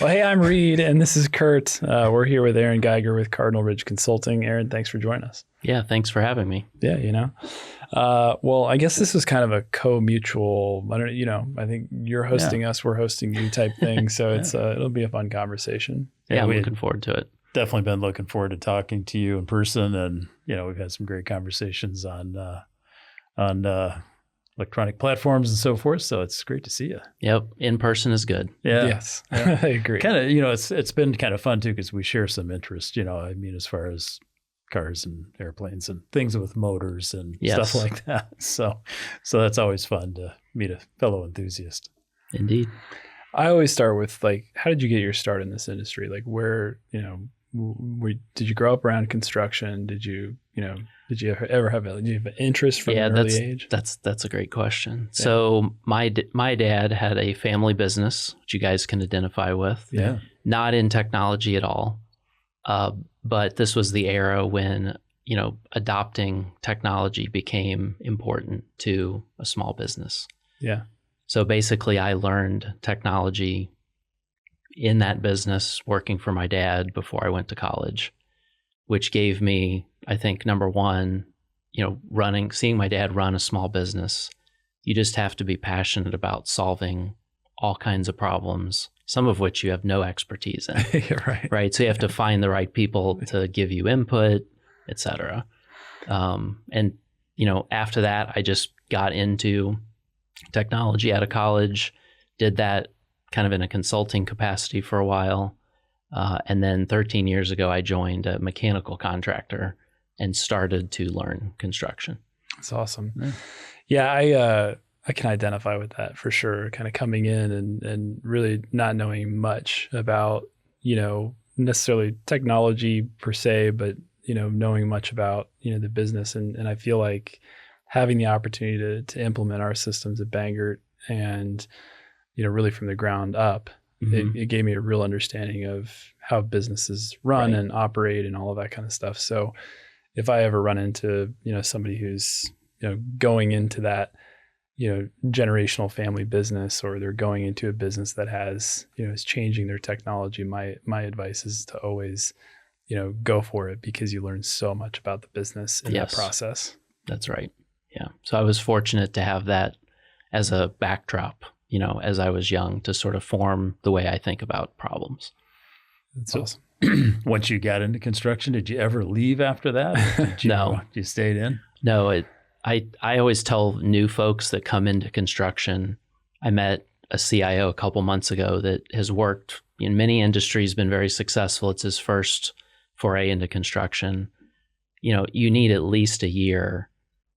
Well, hey, I'm Reed, and this is Kurt. We're here with Aaron Geiger with Cardinal Ridge Consulting. Aaron, thanks for joining us. Yeah, thanks for having me. Yeah, well, I guess this is kind of a co-mutual. I think you're hosting us, we're hosting you type thing. So it'll be a fun conversation. Yeah, I'm looking forward to it. Definitely been looking forward to talking to you in person, and we've had some great conversations on electronic platforms and so forth. So it's great to see you. Yep, in person is good. Yeah. Yes, I agree. Kind of, it's been kind of fun too because we share some interest. As far as cars and airplanes and things with motors and stuff like that. So that's always fun to meet a fellow enthusiast. Indeed. I always start with how did you get your start in this industry? Like where, did you grow up around construction? Did you ever have an interest from an early age? That's a great question. Yeah. So my dad had a family business, which you guys can identify with. Yeah. Not in technology at all. But this was the era when, adopting technology became important to a small business. Yeah. So basically I learned technology in that business working for my dad before I went to college, which gave me, I think, number one, seeing my dad run a small business, you just have to be passionate about solving all kinds of problems, some of which you have no expertise in. Right. So you have to find the right people to give you input, et cetera. After that, I just got into technology out of college, did that kind of in a consulting capacity for a while. And then 13 years ago, I joined a mechanical contractor and started to learn construction. That's awesome. Yeah, I can identify with that for sure. Kind of coming in and really not knowing much about, necessarily technology per se, but, knowing much about, the business. And I feel like having the opportunity to implement our systems at Bangert and, really from the ground up, it gave me a real understanding of how businesses run and operate and all of that kind of stuff. So if I ever run into, somebody who's, going into that, generational family business, or they're going into a business that has, is changing their technology, my advice is to always, go for it, because you learn so much about the business in that process. That's right. Yeah. So I was fortunate to have that as a backdrop, as I was young, to sort of form the way I think about problems. That's awesome. Once you got into construction, did you ever leave after that? No. You stayed in? No, I always tell new folks that come into construction. I met a CIO a couple months ago that has worked in many industries, been very successful. It's his first foray into construction. You need at least a year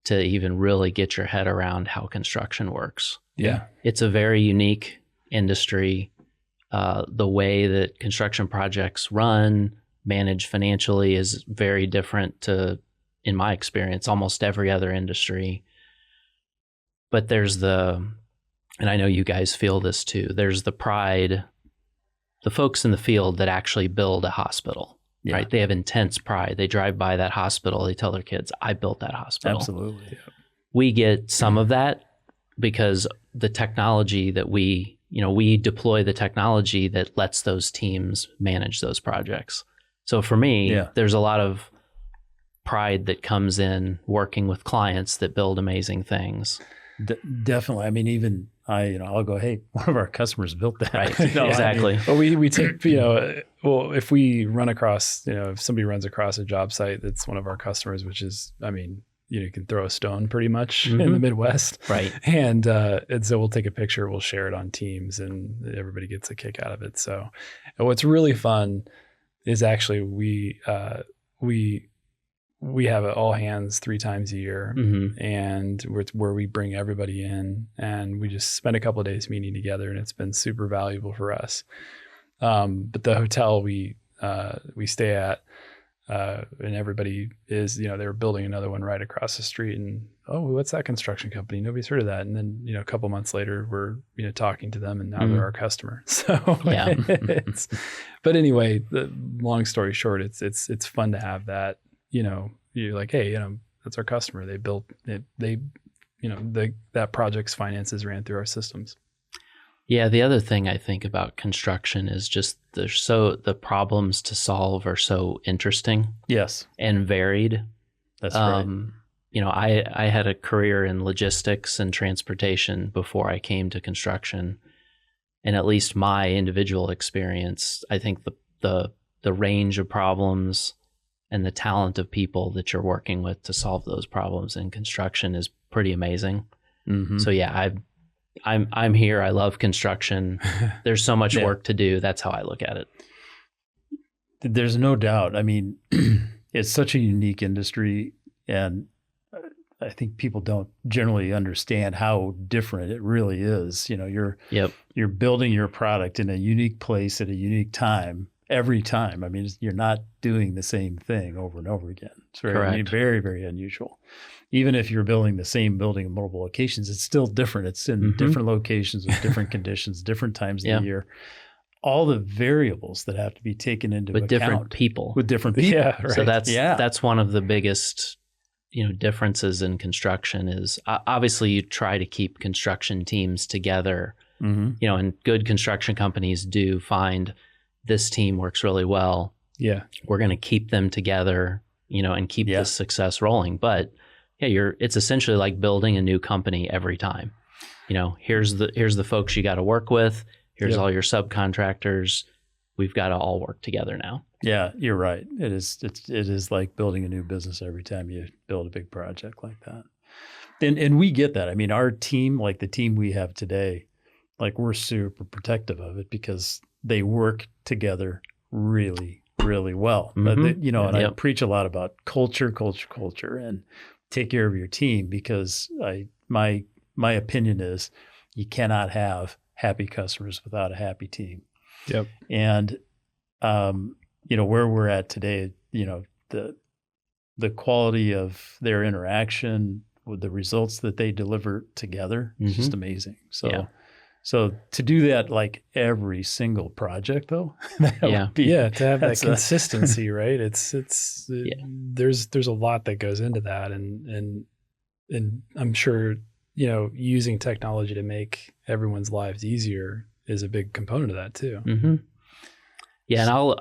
to even really get your head around how construction works. Yeah. It's a very unique industry. The way that construction projects run, managed financially, is very different to, in my experience, almost every other industry. But there's and I know you guys feel this too, there's the pride, the folks in the field that actually build a hospital, right? They have intense pride. They drive by that hospital, they tell their kids, I built that hospital. Absolutely. Yeah. We get some of that because the technology that we deploy the technology that lets those teams manage those projects. So for me, there's a lot of pride that comes in working with clients that build amazing things. Definitely. I mean, even I'll go, hey, one of our customers built that. Right. Exactly. Well, we take, if we run across, if somebody runs across a job site that's one of our customers, which is, you can throw a stone pretty much in the Midwest. Right. And so we'll take a picture, we'll share it on Teams, and everybody gets a kick out of it. So what's really fun is actually we have all hands 3 times a year, and where we bring everybody in and we just spend a couple of days meeting together, and it's been super valuable for us. But the hotel we stay at, and everybody is, they were building another one right across the street, and what's that construction company? Nobody's heard of that. And then, a couple months later, we're, talking to them, and now they're our customer. So, but anyway, the long story short, it's fun to have that, you're like, hey, that's our customer. They built it. That project's finances ran through our systems. Yeah, the other thing I think about construction is just the problems to solve are so interesting. Yes, and varied. that's right. I had a career in logistics and transportation before I came to construction, and at least my individual experience, I think the range of problems and the talent of people that you're working with to solve those problems in construction is pretty amazing. Mm-hmm. So yeah, I'm here. I love construction. There's so much work to do. That's how I look at it. There's no doubt. I mean, it's such a unique industry, and I think people don't generally understand how different it really is. You're building your product in a unique place at a unique time every time. I mean, you're not doing the same thing over and over again. It's very, very, very unusual. Even if you're building the same building in multiple locations, it's still different. It's in different locations with different conditions, different times of the year. All the variables that have to be taken into account. With different people. Yeah, right. So that's one of the biggest differences in construction is obviously you try to keep construction teams together. And good construction companies do find this team works really well. Yeah. We're going to keep them together, and keep this success rolling. But it's essentially like building a new company every time. Here's the folks you got to work with. Here's all your subcontractors. We've got to all work together now. Yeah, you're right. It is like building a new business every time you build a big project like that. And we get that. I mean, our team, like the team we have today, like we're super protective of it because they work together really, really well. And I preach a lot about culture, and take care of your team because my opinion is you cannot have happy customers without a happy team. Yep. And where we're at today, the quality of their interaction with the results that they deliver together is just amazing. So to do that like every single project though, to have that consistency, right? There's a lot that goes into that, and I'm sure using technology to make everyone's lives easier is a big component of that too. Mm-hmm. Yeah, and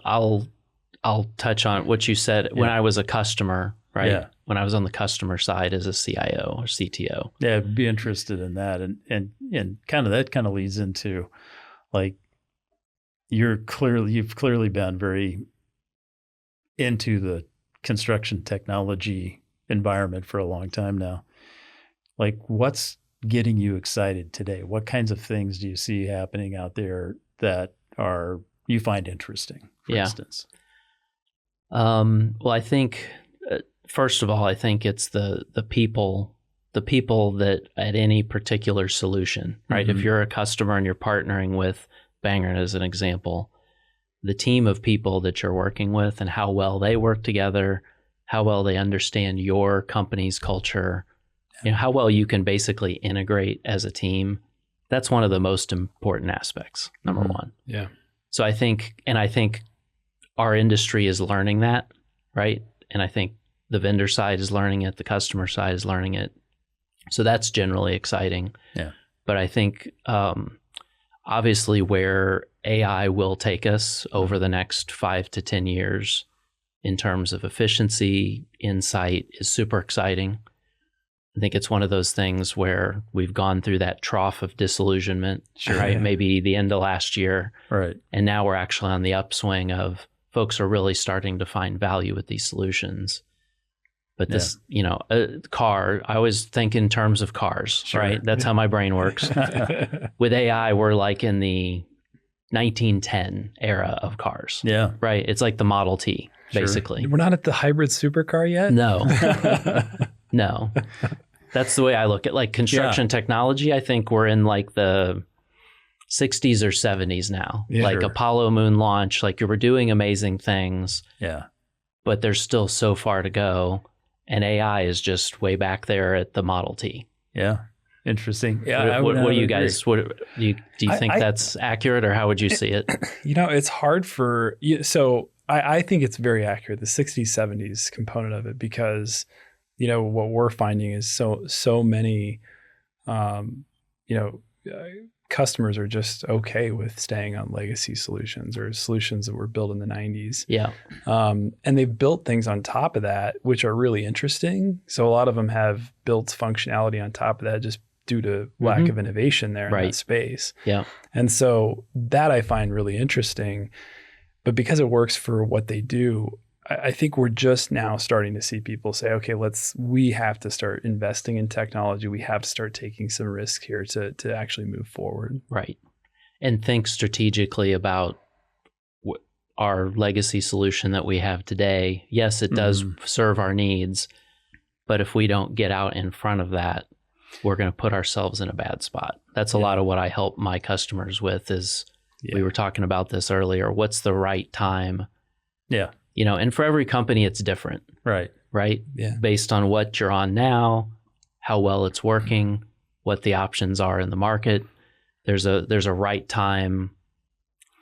I'll touch on what you said when I was a customer, right? Yeah. When I was on the customer side as a CIO or CTO. Yeah, I'd be interested in that, and that kind of leads into like you've clearly been very into the construction technology environment for a long time now. Like, what's getting you excited today? What kinds of things do you see happening out there that you find interesting, for instance? Well, I think first of all, I think it's the people that at any particular solution, right? If you're a customer and you're partnering with Bangor as an example, the team of people that you're working with and how well they work together, how well they understand your company's culture, how well you can basically integrate as a team. That's one of the most important aspects, number one. Yeah. So I think our industry is learning that, right? And I think the vendor side is learning it, the customer side is learning it. So that's generally exciting. Yeah. But I think obviously where AI will take us over the next 5 to 10 years in terms of efficiency, insight is super exciting. I think it's one of those things where we've gone through that trough of disillusionment, right? Maybe the end of last year. Right. And now we're actually on the upswing of folks are really starting to find value with these solutions. But this, a car, I always think in terms of cars, right? That's how my brain works. With AI, we're like in the 1910 era of cars. Yeah. Right? It's like the Model T, basically. We're not at the hybrid supercar yet? No. No. That's the way I look at like construction technology. I think we're in like the 60s or 70s now. Apollo moon launch, like you were doing amazing things. Yeah. But there's still so far to go. And AI is just way back there at the Model T. Yeah. Interesting. Yeah. What do you guys, do you think that's accurate, or how would you see it? It's hard for you. So I think it's very accurate, the 60s, 70s component of it, because what we're finding is so many, customers are just okay with staying on legacy solutions or solutions that were built in the 90s. Yeah. And they've built things on top of that, which are really interesting. So a lot of them have built functionality on top of that just due to lack of innovation there in that space. Yeah. And so that I find really interesting. But because it works for what they do, I think we're just now starting to see people say, okay, we have to start investing in technology. We have to start taking some risk here to actually move forward. Right. And think strategically about our legacy solution that we have today. Yes, it does serve our needs, but if we don't get out in front of that, we're going to put ourselves in a bad spot. That's a lot of what I help my customers with is we were talking about this earlier. What's the right time? Yeah. You know, and for every company, it's different. Right. Right. Yeah. Based on what you're on now, how well it's working, what the options are in the market. There's a right time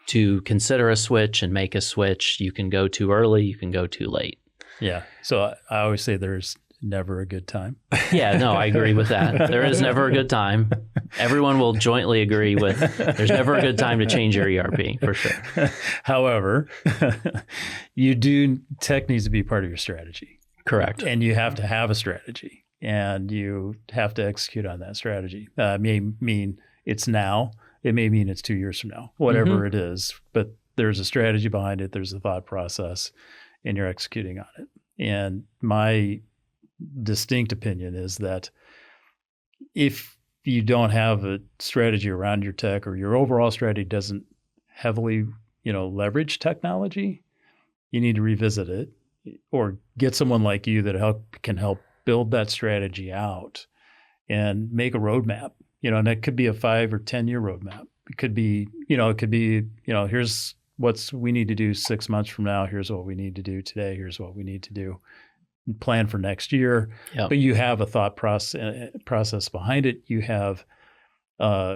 to consider a switch and make a switch. You can go too early. You can go too late. Yeah. So I always say there's never a good time. Yeah, no, I agree with that. There is never a good time. Everyone will jointly agree with there's never a good time to change your ERP, for sure. However, tech needs to be part of your strategy. Correct. And you have to have a strategy and you have to execute on that strategy. It may mean it's now. It may mean it's 2 years from now, whatever it is. But there's a strategy behind it. There's a thought process and you're executing on it. And my distinct opinion is that if you don't have a strategy around your tech or your overall strategy doesn't heavily, leverage technology, you need to revisit it or get someone like you that can help build that strategy out and make a roadmap, and that could be a 5 or 10 year roadmap. It could be, here's what we need to do 6 months from now. Here's what we need to do today. Here's what we need to do. Plan for next year, but you have a thought process behind it. You have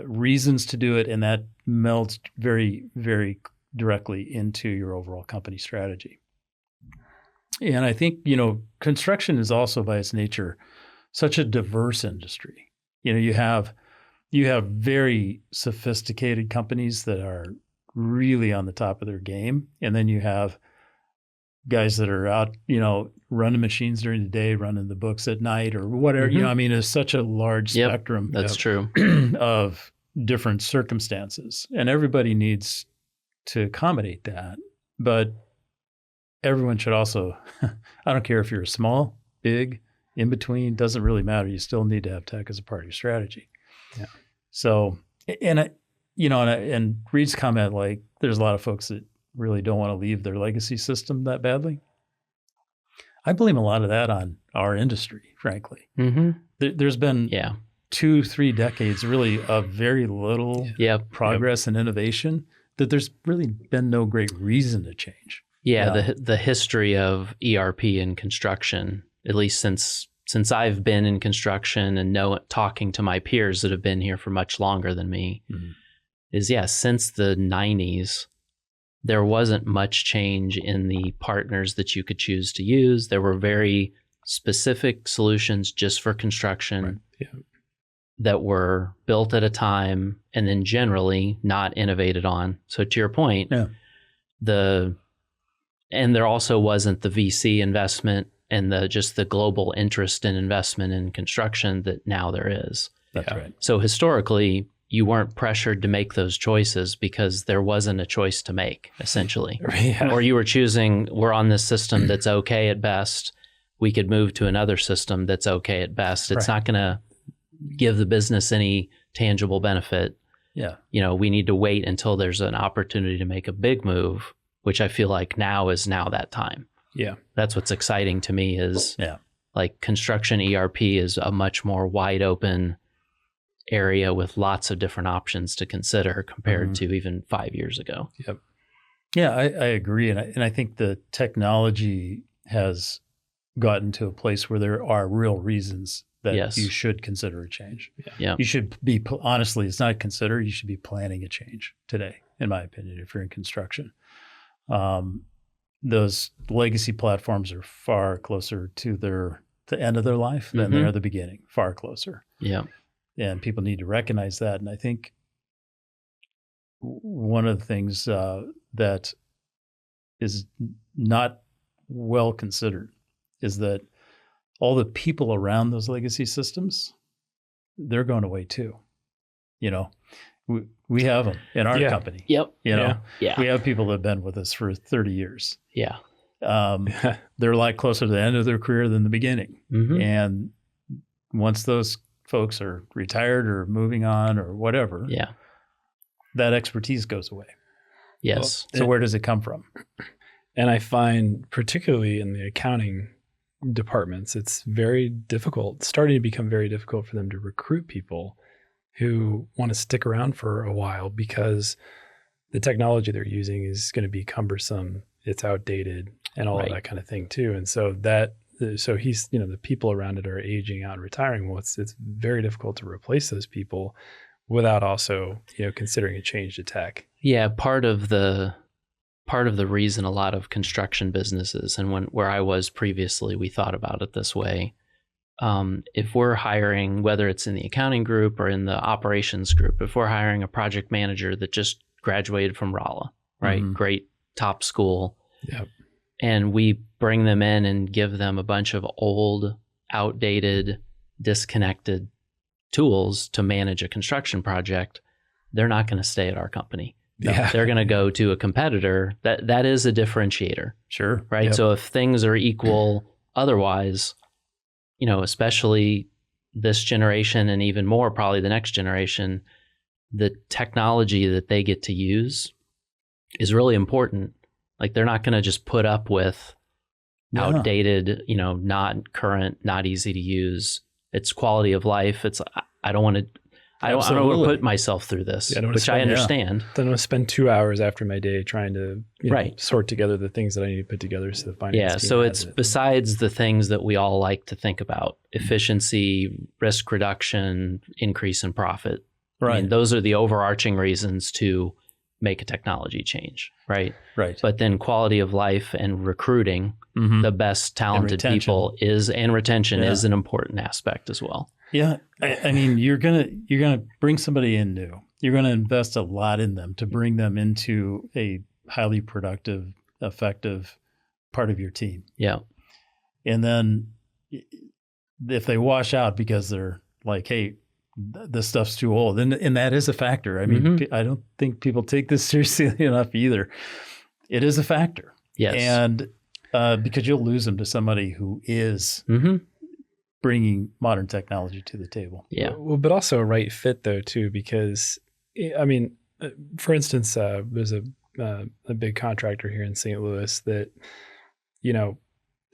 reasons to do it, and that melds very, very directly into your overall company strategy. And I think, construction is also by its nature such a diverse industry. You have very sophisticated companies that are really on the top of their game, and then you have guys that are out, running machines during the day, running the books at night or whatever, it's such a large spectrum. That's true. Of different circumstances, and everybody needs to accommodate that. But everyone should also, I don't care if you're small, big, in between, doesn't really matter. You still need to have tech as a part of your strategy. Yeah. So, and Reed's comment, like there's a lot of folks that really don't want to leave their legacy system that badly. I blame a lot of that on our industry, frankly. There's been 2-3 decades really of very little progress and innovation that there's really been no great reason to change. Yeah, the history of ERP in construction, at least since I've been in construction and talking to my peers that have been here for much longer than me, is since the 90s, there wasn't much change in the partners that you could choose to use. There were very specific solutions just for construction that were built at a time and then generally not innovated on. So to your point, and there also wasn't the VC investment and just the global interest in investment in construction that now there is. That's right. So historically, you weren't pressured to make those choices because there wasn't a choice to make, essentially. Or you were choosing, we're on this system that's okay at best. We could move to another system that's okay at best. It's not going to give the business any tangible benefit. Yeah. We need to wait until there's an opportunity to make a big move, which I feel like now is that time. Yeah. That's what's exciting to me is like construction ERP is a much more wide open area with lots of different options to consider compared to even 5 years ago. Yep. Yeah, I agree. And I think the technology has gotten to a place where there are real reasons that you should consider a change. Yeah. You should be, honestly, it's not consider, you should be planning a change today, in my opinion, if you're in construction. Those legacy platforms are far closer to the end of their life than they are the beginning, far closer. Yeah. And people need to recognize that. And I think one of the things that is not well considered is that all the people around those legacy systems, they're going away too. You know, we have them in our company. Yep. You know, Yeah. we have people that have been with us for 30 years. Yeah. They're a lot closer to the end of their career than the beginning. Mm-hmm. And once those folks are retired or moving on or whatever, that expertise goes away. Yes. So where does it come from? And I find, particularly in the accounting departments, it's very difficult, starting to become very difficult for them to recruit people who want to stick around for a while, because the technology they're using is going to be cumbersome, it's outdated, and all of that kind of thing too. And so he's, the people around it are aging out and retiring. Well, it's very difficult to replace those people without also, considering a change to tech. Yeah. Part of the reason a lot of construction businesses, and where I was previously, we thought about it this way. If we're hiring, whether it's in the accounting group or in the operations group, if we're hiring a project manager that just graduated from Rolla, right? Mm-hmm. Great top school. Yep. And we bring them in and give them a bunch of old, outdated, disconnected tools to manage a construction project, they're not going to stay at our company. No, they're going to go to a competitor. That is a differentiator. Sure. Right. Yep. So if things are equal otherwise, especially this generation and even more probably the next generation, the technology that they get to use is really important. Like, they're not going to just put up with outdated, not current, not easy to use. It's quality of life. I don't want to put myself through this, which I understand. I don't want to spend 2 hours after my day trying to sort together the things that I need to put together so the finance team so it's besides the things that we all like to think about: efficiency, risk reduction, increase in profit. Right. I mean, those are the overarching reasons to make a technology change, right? Right. But then quality of life and recruiting the best talented people and retention is an important aspect as well. Yeah. I mean, you're gonna bring somebody in new. You're gonna invest a lot in them to bring them into a highly productive, effective part of your team. Yeah. And then if they wash out because they're like, hey, this stuff's too old, and that is a factor. I mean, I don't think people take this seriously enough either. It is a factor. Yes. And because you'll lose them to somebody who is bringing modern technology to the table. Yeah. Well, but also a right fit though too, because I mean, for instance, there's a big contractor here in St. Louis that,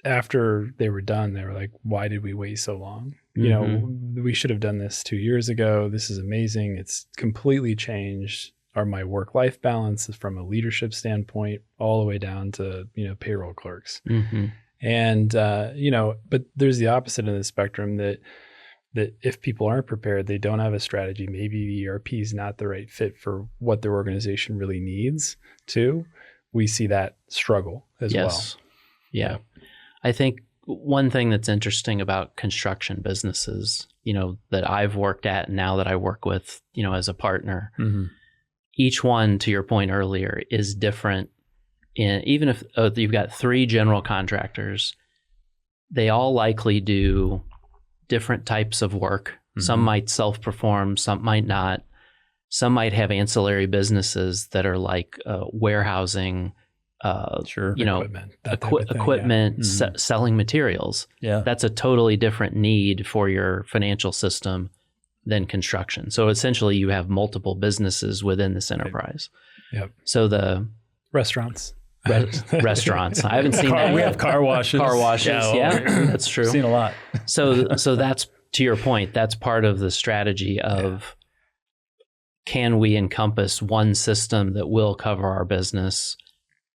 after they were done, they were like, why did we wait so long? We should have done this 2 years ago. This is amazing. It's completely changed my work-life balance from a leadership standpoint all the way down to, payroll clerks. Mm-hmm. And, but there's the opposite of the spectrum that if people aren't prepared, they don't have a strategy, maybe the ERP is not the right fit for what their organization really needs to, we see that struggle as well. Yeah. I think one thing that's interesting about construction businesses, that I've worked at and now that I work with, as a partner, each one, to your point earlier, is different. Even if you've got 3 general contractors, they all likely do different types of work. Some might self-perform, some might not. Some might have ancillary businesses that are like warehousing, equipment, selling materials. Yeah. That's a totally different need for your financial system than construction. So essentially you have multiple businesses within this enterprise. Yep. So the restaurants. Restaurants. I haven't seen that. We have car washes. Yeah, that's true. Seen a lot. So that's, to your point, that's part of the strategy of can we encompass one system that will cover our business?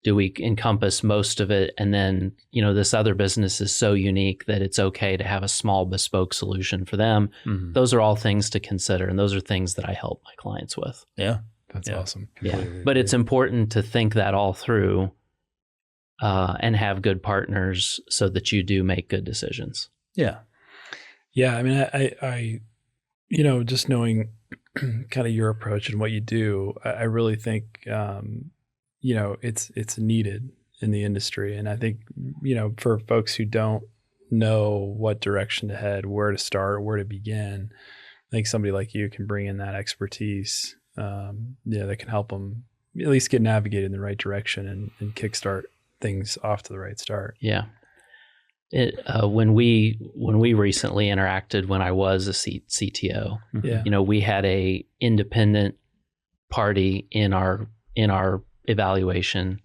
Do we encompass most of it? And then, this other business is so unique that it's okay to have a small bespoke solution for them. Those are all things to consider. And those are things that I help my clients with. Yeah. That's awesome. Yeah. But it's important to think that all through and have good partners so that you do make good decisions. Yeah. Yeah. I mean, I just knowing kind of your approach and what you do, I really think, it's needed in the industry. And I think, for folks who don't know what direction to head, where to start, where to begin, I think somebody like you can bring in that expertise, that can help them at least get navigated in the right direction and kickstart things off to the right start. Yeah. When we recently interacted, when I was a CTO, we had a independent party in our evaluation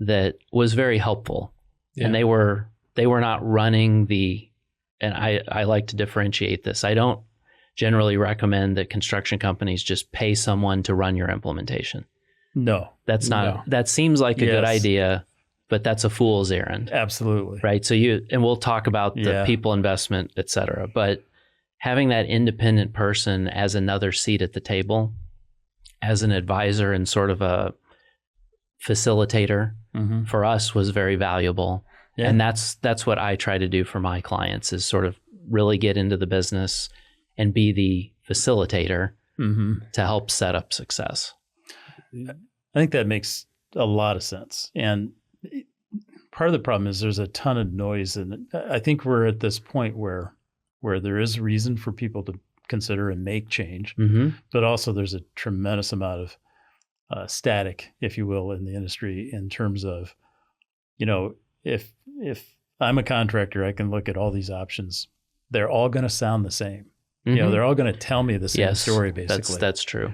that was very helpful, and they were not running and I like to differentiate this. I don't generally recommend that construction companies just pay someone to run your implementation. No, that's not. That seems like a good idea, but that's a fool's errand. Absolutely. Right. So and we'll talk about the people investment, et cetera. But having that independent person as another seat at the table, as an advisor and sort of a facilitator for us was very valuable. Yeah. And that's what I try to do for my clients, is sort of really get into the business and be the facilitator to help set up success. I think that makes a lot of sense. And part of the problem is there's a ton of noise. And I think we're at this point where there is reason for people to consider and make change, but also there's a tremendous amount of static, if you will, in the industry in terms of, if I'm a contractor, I can look at all these options. They're all going to sound the same. They're all going to tell me the same story, basically. That's true.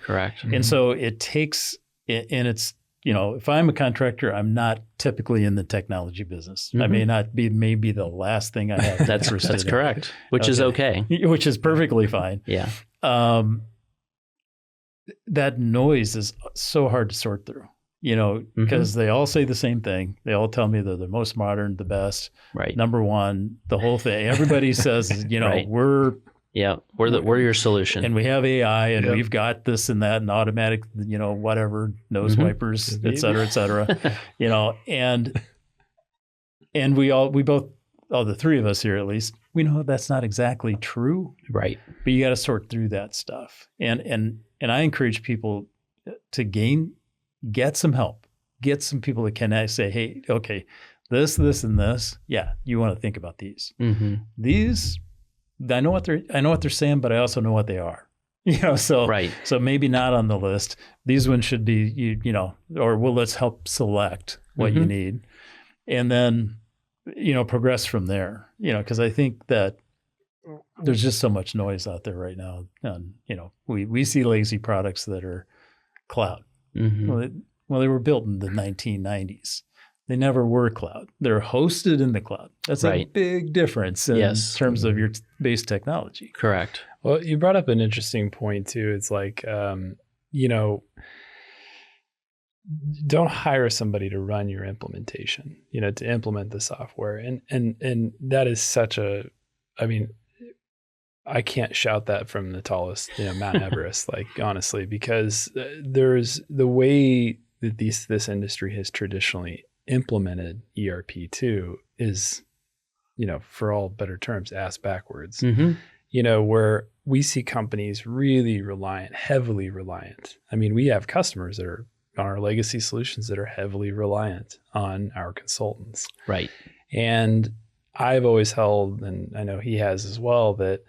Correct. And so it takes, and it's, if I'm a contractor, I'm not typically in the technology business. I may not be, maybe the last thing I have. That's correct. Which is okay. Which is perfectly fine. Yeah. That noise is so hard to sort through, because they all say the same thing. They all tell me they're the most modern, the best, number one, the whole thing. Everybody says, we're your solution, and we have AI, and we've got this and that, and automatic, whatever, nose wipers, et cetera, and we both, the three of us here at least, we know that's not exactly true, right? But you got to sort through that stuff, and I encourage people to get some help, get some people that can say, hey, okay, this, and this, you want to think about these. These, I know what they're saying, but I also know what they are. So maybe not on the list. These ones should be, let's help select what you need, and then, progress from there. Because I think that there's just so much noise out there right now, and we see lazy products that are cloud. Well, they were built in the 1990s. They never were cloud. They're hosted in the cloud. That's a big difference in terms of your base technology. Correct. Well, you brought up an interesting point too. It's like, don't hire somebody to run your implementation, to implement the software. And that is such I can't shout that from the tallest, Mount Everest, honestly, because there's the way that this industry has traditionally implemented ERP too is, for all better terms, ass backwards, where we see companies really heavily reliant. I mean, we have customers that are on our legacy solutions that are heavily reliant on our consultants. Right. And I've always held, and I know he has as well, that,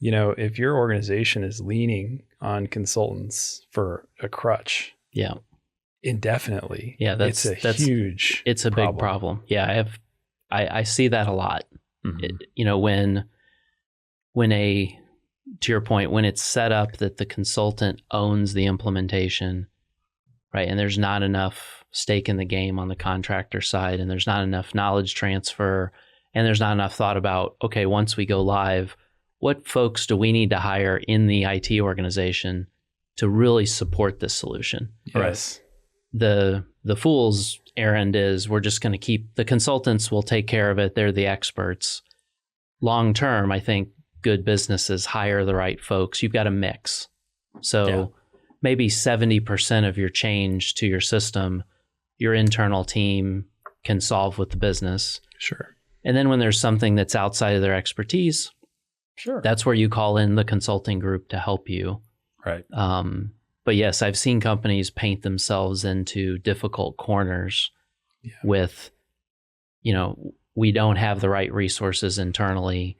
if your organization is leaning on consultants for a crutch, indefinitely, that's huge. It's a big problem. Yeah, I see that a lot. To your point, when it's set up that the consultant owns the implementation, right, and there's not enough stake in the game on the contractor side, and there's not enough knowledge transfer, and there's not enough thought about, okay, once we go live, what folks do we need to hire in the IT organization to really support this solution? Yes. The fool's errand is we're just going to keep the consultants will take care of it. They're the experts. Long term, I think good businesses hire the right folks. You've got a mix. So maybe 70% of your change to your system, your internal team can solve with the business. Sure. And then when there's something that's outside of their expertise, Sure. That's where you call in the consulting group to help you. Right. But yes, I've seen companies paint themselves into difficult corners with, we don't have the right resources internally,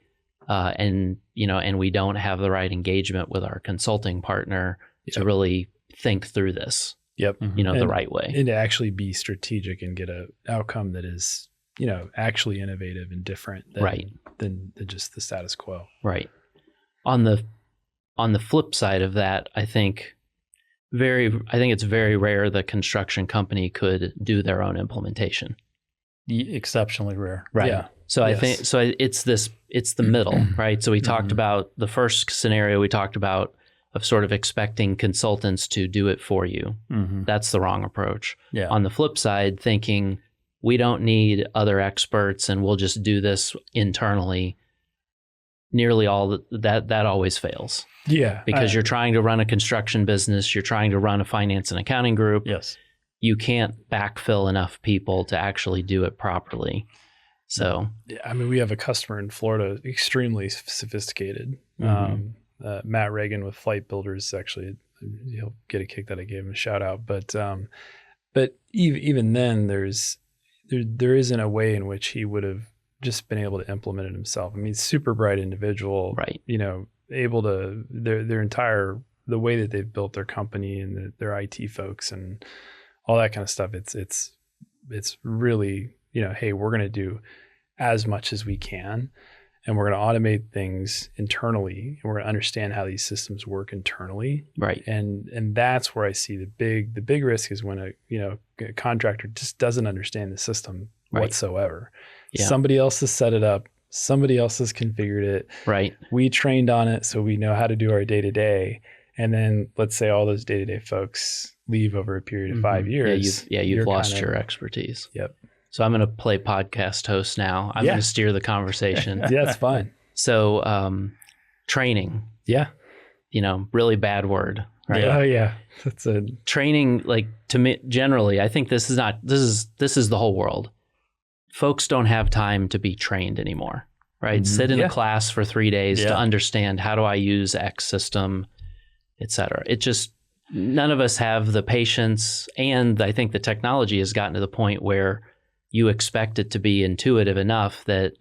and we don't have the right engagement with our consulting partner to really think through this. Yep. The right way. And to actually be strategic and get a outcome that is, actually innovative and different than just the status quo. Right. On the flip side of that, I think it's very rare the construction company could do their own implementation. Exceptionally rare. Right. Yeah. So I think it's the middle, right? So we talked about the first scenario we talked about of sort of expecting consultants to do it for you. Mm-hmm. That's the wrong approach. Yeah. On the flip side, thinking we don't need other experts and we'll just do this internally. Nearly all that always fails. Yeah. Because you're trying to run a construction business, you're trying to run a finance and accounting group. Yes. You can't backfill enough people to actually do it properly. So, I mean, we have a customer in Florida, extremely sophisticated. Matt Reagan with Flight Builders, actually, he'll get a kick that I gave him a shout out. But even then, there isn't a way in which he would have just been able to implement it himself. I mean, super bright individual, right? Able to their entire the way that they've built their company and their IT folks and all that kind of stuff. It's really, hey, we're going to do as much as we can, and we're going to automate things internally, and we're going to understand how these systems work internally, right? And that's where I see the big risk is when a contractor just doesn't understand the system whatsoever. Yeah. Somebody else has set it up. Somebody else has configured it. Right. We trained on it, so we know how to do our day-to-day. And then let's say all those day-to-day folks leave over a period of 5 years. You've lost your expertise. Yep. So I'm going to play podcast host now. I'm going to steer the conversation. Yeah, that's fine. So training. Yeah. Really bad word. Right. Oh yeah. That's a training. Like, to me, generally, I think this is the whole world. Folks don't have time to be trained anymore, right? Mm-hmm. Sit in a class for 3 days to understand how do I use X system, et cetera. It just, none of us have the patience. And I think the technology has gotten to the point where you expect it to be intuitive enough that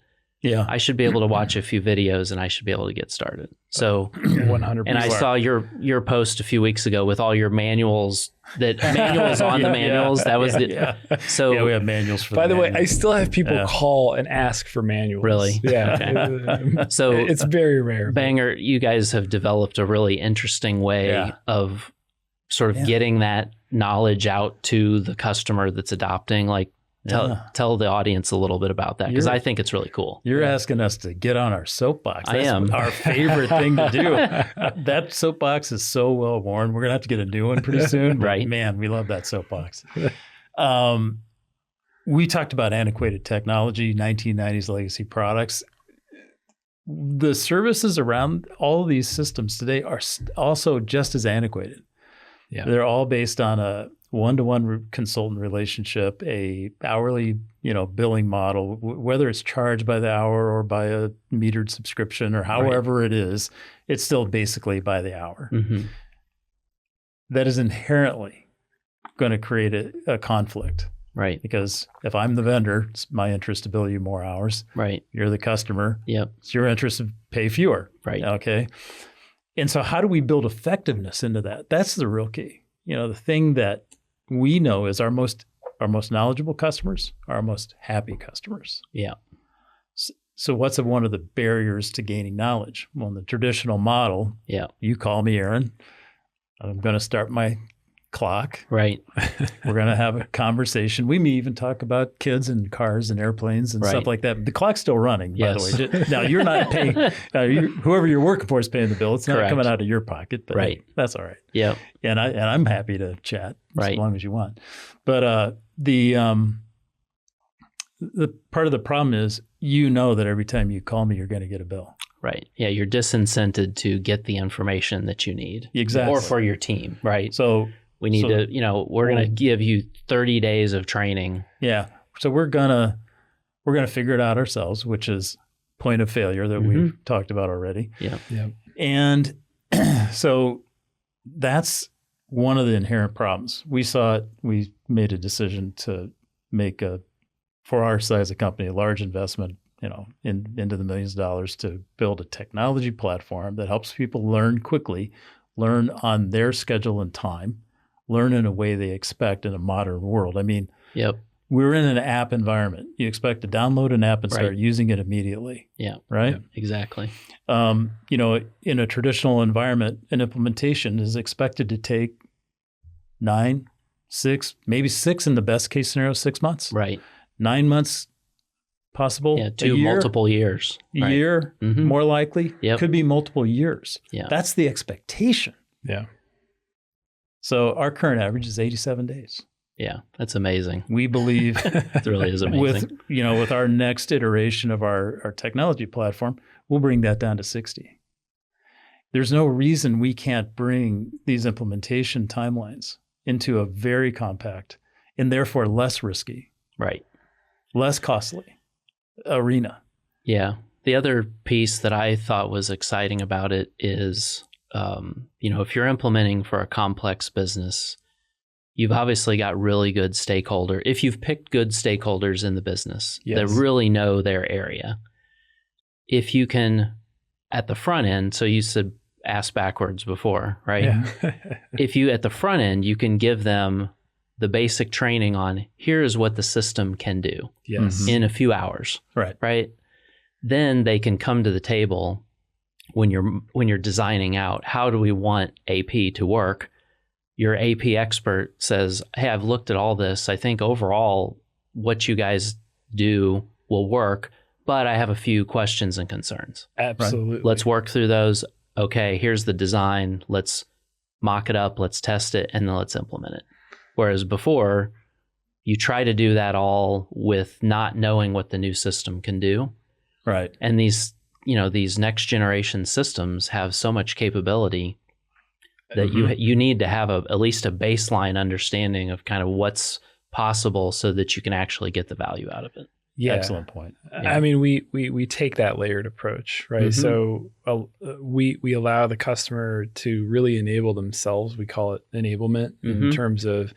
I should be able to watch a few videos and I should be able to get started. So 100%. And I saw your post a few weeks ago with all your manuals on the manuals. That was So we have manuals for By the way, I still have people call and ask for manuals. Really? Yeah. Okay. So it's very rare. Banger, you guys have developed a really interesting way of sort of getting that knowledge out to the customer that's adopting. Like, tell the audience a little bit about that, because I think it's really cool. You're asking us to get on our soapbox. That's I am. Our favorite thing to do. That soapbox is so well worn. We're going to have to get a new one pretty soon. Right. Man, we love that soapbox. We talked about antiquated technology, 1990s legacy products. The services around all of these systems today are also just as antiquated. Yeah. They're all based on a one-to-one consultant relationship, a hourly, billing model, whether it's charged by the hour or by a metered subscription or however it is, it's still basically by the hour. Mm-hmm. That is inherently going to create a conflict. Right. Because if I'm the vendor, it's my interest to bill you more hours. Right. You're the customer. Yep. It's your interest to pay fewer. Right. Okay. And so how do we build effectiveness into that? That's the real key. The thing that we know is our most knowledgeable customers are our most happy customers. Yeah. So what's one of the barriers to gaining knowledge? Well, in the traditional model, you call me, Aaron. I'm going to start my clock. Right. We're going to have a conversation. We may even talk about kids and cars and airplanes and stuff like that. The clock's still running, by the way. Now, you're not paying, whoever you're working for is paying the bill. It's not coming out of your pocket, but that's all right. Yeah. And I'm happy to chat as long as you want. But the part of the problem is, that every time you call me, you're going to get a bill. Right. Yeah. You're disincented to get the information that you need. Exactly. Or for your team. Right. So we need to, we're going to give you 30 days of training. Yeah. So we're going to figure it out ourselves, which is point of failure that we've talked about already. Yeah. And so that's one of the inherent problems. We saw it. We made a decision to make for our size of company, a large investment, into the millions of dollars to build a technology platform that helps people learn quickly, learn on their schedule and time, learn in a way they expect in a modern world. I mean, we're in an app environment. You expect to download an app and start using it immediately. Yeah. Right? Yeah, exactly. In a traditional environment, an implementation is expected to take 9, 6, maybe 6 in the best case scenario, 6 months. Right. 9 months possible. Yeah, multiple years. A year, more likely. Yep. Could be multiple years. Yeah. That's the expectation. Yeah. So our current average is 87 days. Yeah, that's amazing. We believe It really is amazing. with our next iteration of our technology platform, we'll bring that down to 60. There's no reason we can't bring these implementation timelines into a very compact and therefore less risky, right, less costly arena. Yeah. The other piece that I thought was exciting about it is, if you're implementing for a complex business, you've obviously got really good stakeholder. If you've picked good stakeholders in the business that really know their area, if you can, at the front end, so you said ask backwards before, right? Yeah. If you, at the front end, you can give them the basic training on here is what the system can do in a few hours, right? Then they can come to the table when you're designing out, how do we want AP to work? Your AP expert says, hey, I've looked at all this. I think overall what you guys do will work, but I have a few questions and concerns. Absolutely. Right? Let's work through those. Okay, here's the design. Let's mock it up. Let's test it, and then let's implement it. Whereas before, you try to do that all with not knowing what the new system can do. Right. And these next generation systems have so much capability that you need to have at least a baseline understanding of kind of what's possible so that you can actually get the value out of it. Yeah. Excellent point. I mean, we take that layered approach, right? So we allow the customer to really enable themselves. We call it enablement in terms of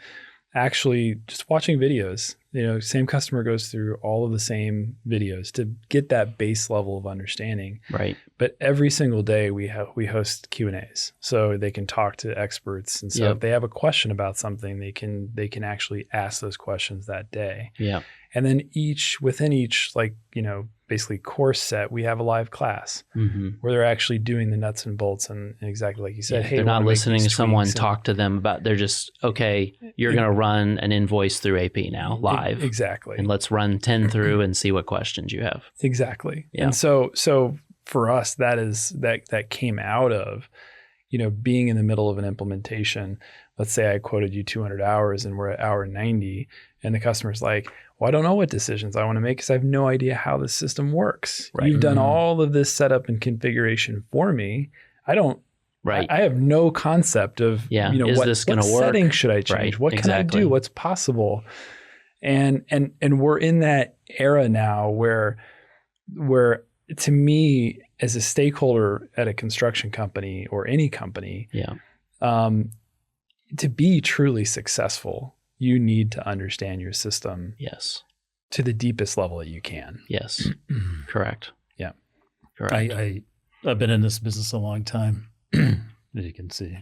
actually just watching videos. Same customer goes through all of the same videos to get that base level of understanding. Right. But every single day we host Q&As, so they can talk to experts. And so if they have a question about something, they can actually ask those questions that day. Yeah. And then within each basically course set, we have a live class where they're actually doing the nuts and bolts and exactly like you said, hey, they're not listening to someone talk to them about, they're just, okay, you're going to run an invoice through AP now live. Exactly. And let's run 10 through and see what questions you have. Exactly. Yeah. And so for us, that came out of, being in the middle of an implementation. Let's say I quoted you 200 hours and we're at hour 90 and the customer's like, well, I don't know what decisions I want to make because I have no idea how the system works. Right. You've done all of this setup and configuration for me. I don't. Right. I have no concept of is this going to work? What setting should I change? Right. What can I do? What's possible? And we're in that era now where to me as a stakeholder at a construction company or any company, to be truly successve, you need to understand your system. Yes. To the deepest level that you can. Yes. Correct. Yeah. Correct. I've been in this business a long time, as you can see.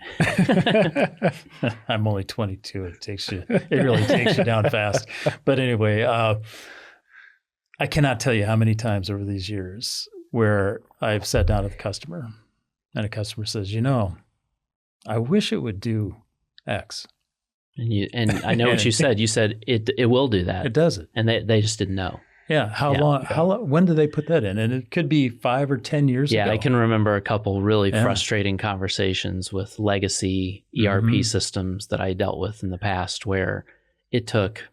I'm only 22. It really takes you down fast. But anyway, I cannot tell you how many times over these years where I've sat down with a customer and a customer says, I wish it would do X. And I know what you said. You said it will do that. It does it. And they just didn't know. Yeah. How long? When did they put that in? And it could be 5 or 10 years ago. Yeah, I can remember a couple really frustrating conversations with legacy ERP systems that I dealt with in the past where it took,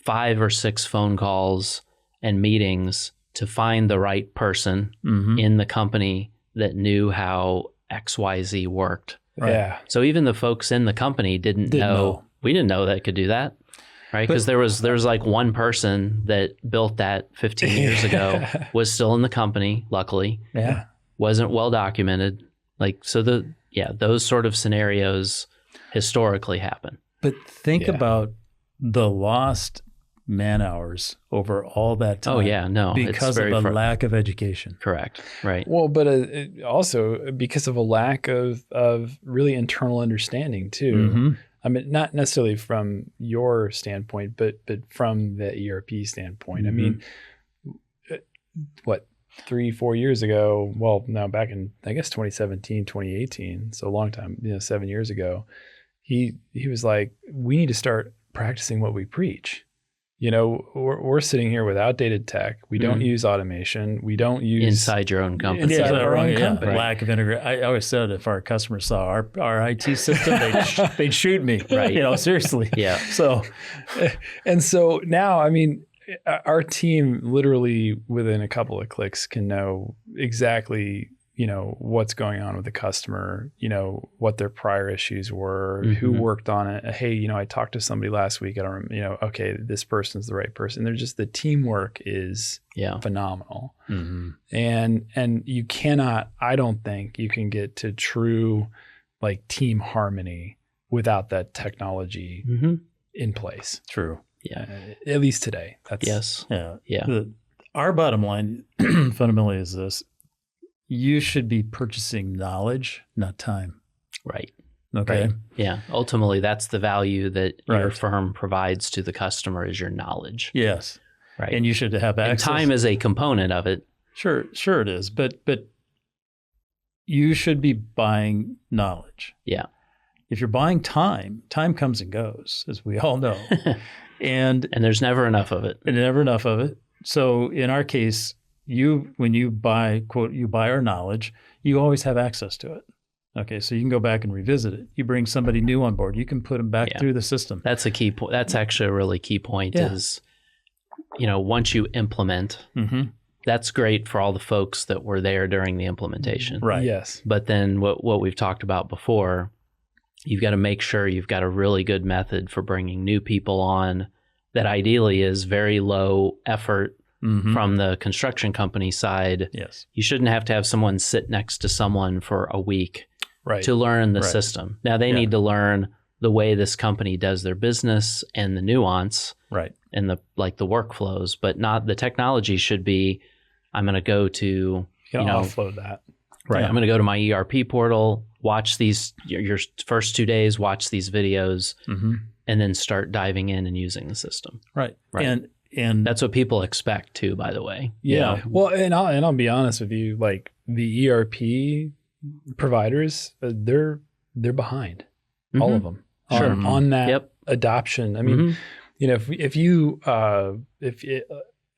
5 or 6 phone calls and meetings to find the right person in the company that knew how XYZ worked. Right. Yeah. So even the folks in the company didn't know. We didn't know that it could do that. right? Because there was like one person that built that 15 years ago, was still in the company, luckily. Yeah. Wasn't well documented. Like, so those sort of scenarios historically happen. But think Yeah. about the lost man hours over all that time. Oh yeah, no, it's because very of a lack of education. correct. Right. Well, but also because of a lack of really internal understanding too. Mhm. I mean, not necessarily from your standpoint, but from the ERP standpoint. I mean, what, 3-4 years ago? Well, no, back in I guess 2017, 2018, so a long time, 7 years ago. He was like, we need to start practicing what we preach. We're sitting here with outdated tech. We don't use automation. We don't use Inside your own company. Inside our own company. Lack of integration. I always said if our customers saw our IT system, they'd shoot me. Right. Seriously. Yeah. So, and so now, I mean, our team literally within a couple of clicks can know exactly, what's going on with the customer, what their prior issues were, who worked on it. Hey, I talked to somebody last week. I don't remember, okay, this person's the right person. They're just, the teamwork is phenomenal. mm-hmm. And you cannot, I don't think you can get to true like team harmony without that technology in place. True. Yeah. At least today. That's Yes. Yeah. Yeah. Our bottom line fundamentally is this: you should be purchasing knowledge, not time. Right. Okay. Right. Yeah. Ultimately, that's the value that your Right. firm provides to the customer is your knowledge. Yes. Right. And you should have And access. time is a component of it. Sure it is. But you should be buying knowledge. Yeah. If you're buying time comes and goes, as we all know. And there's never enough of it. never enough of it. So in our case, when you buy, quote, you buy our knowledge, you always have access to it. Okay, so you can go back and revisit it. You bring somebody new on board, you can put them back through the system. That's a key point. That's actually a really key point is, once you implement, that's great for all the folks that were there during the implementation. Right. Yes. But then what we've talked about before, you've got to make sure you've got a really good method for bringing new people on that ideally is very low effort from the construction company side. Yes. You shouldn't have to have someone sit next to someone for a week to learn the system. Now they need to learn the way this company does their business and the nuance and the workflows, but not the technology should be, I'm going to go to, You can offload that. Right. I'm going to go to my ERP portal, watch these, your first 2 days, watch these videos, and then start diving in and using the system. Right. Right. And That's what people expect too, by the way. Yeah. Well, and I'll be honest with you, like the ERP providers, they're behind, all of them, on that adoption. I mean, if you I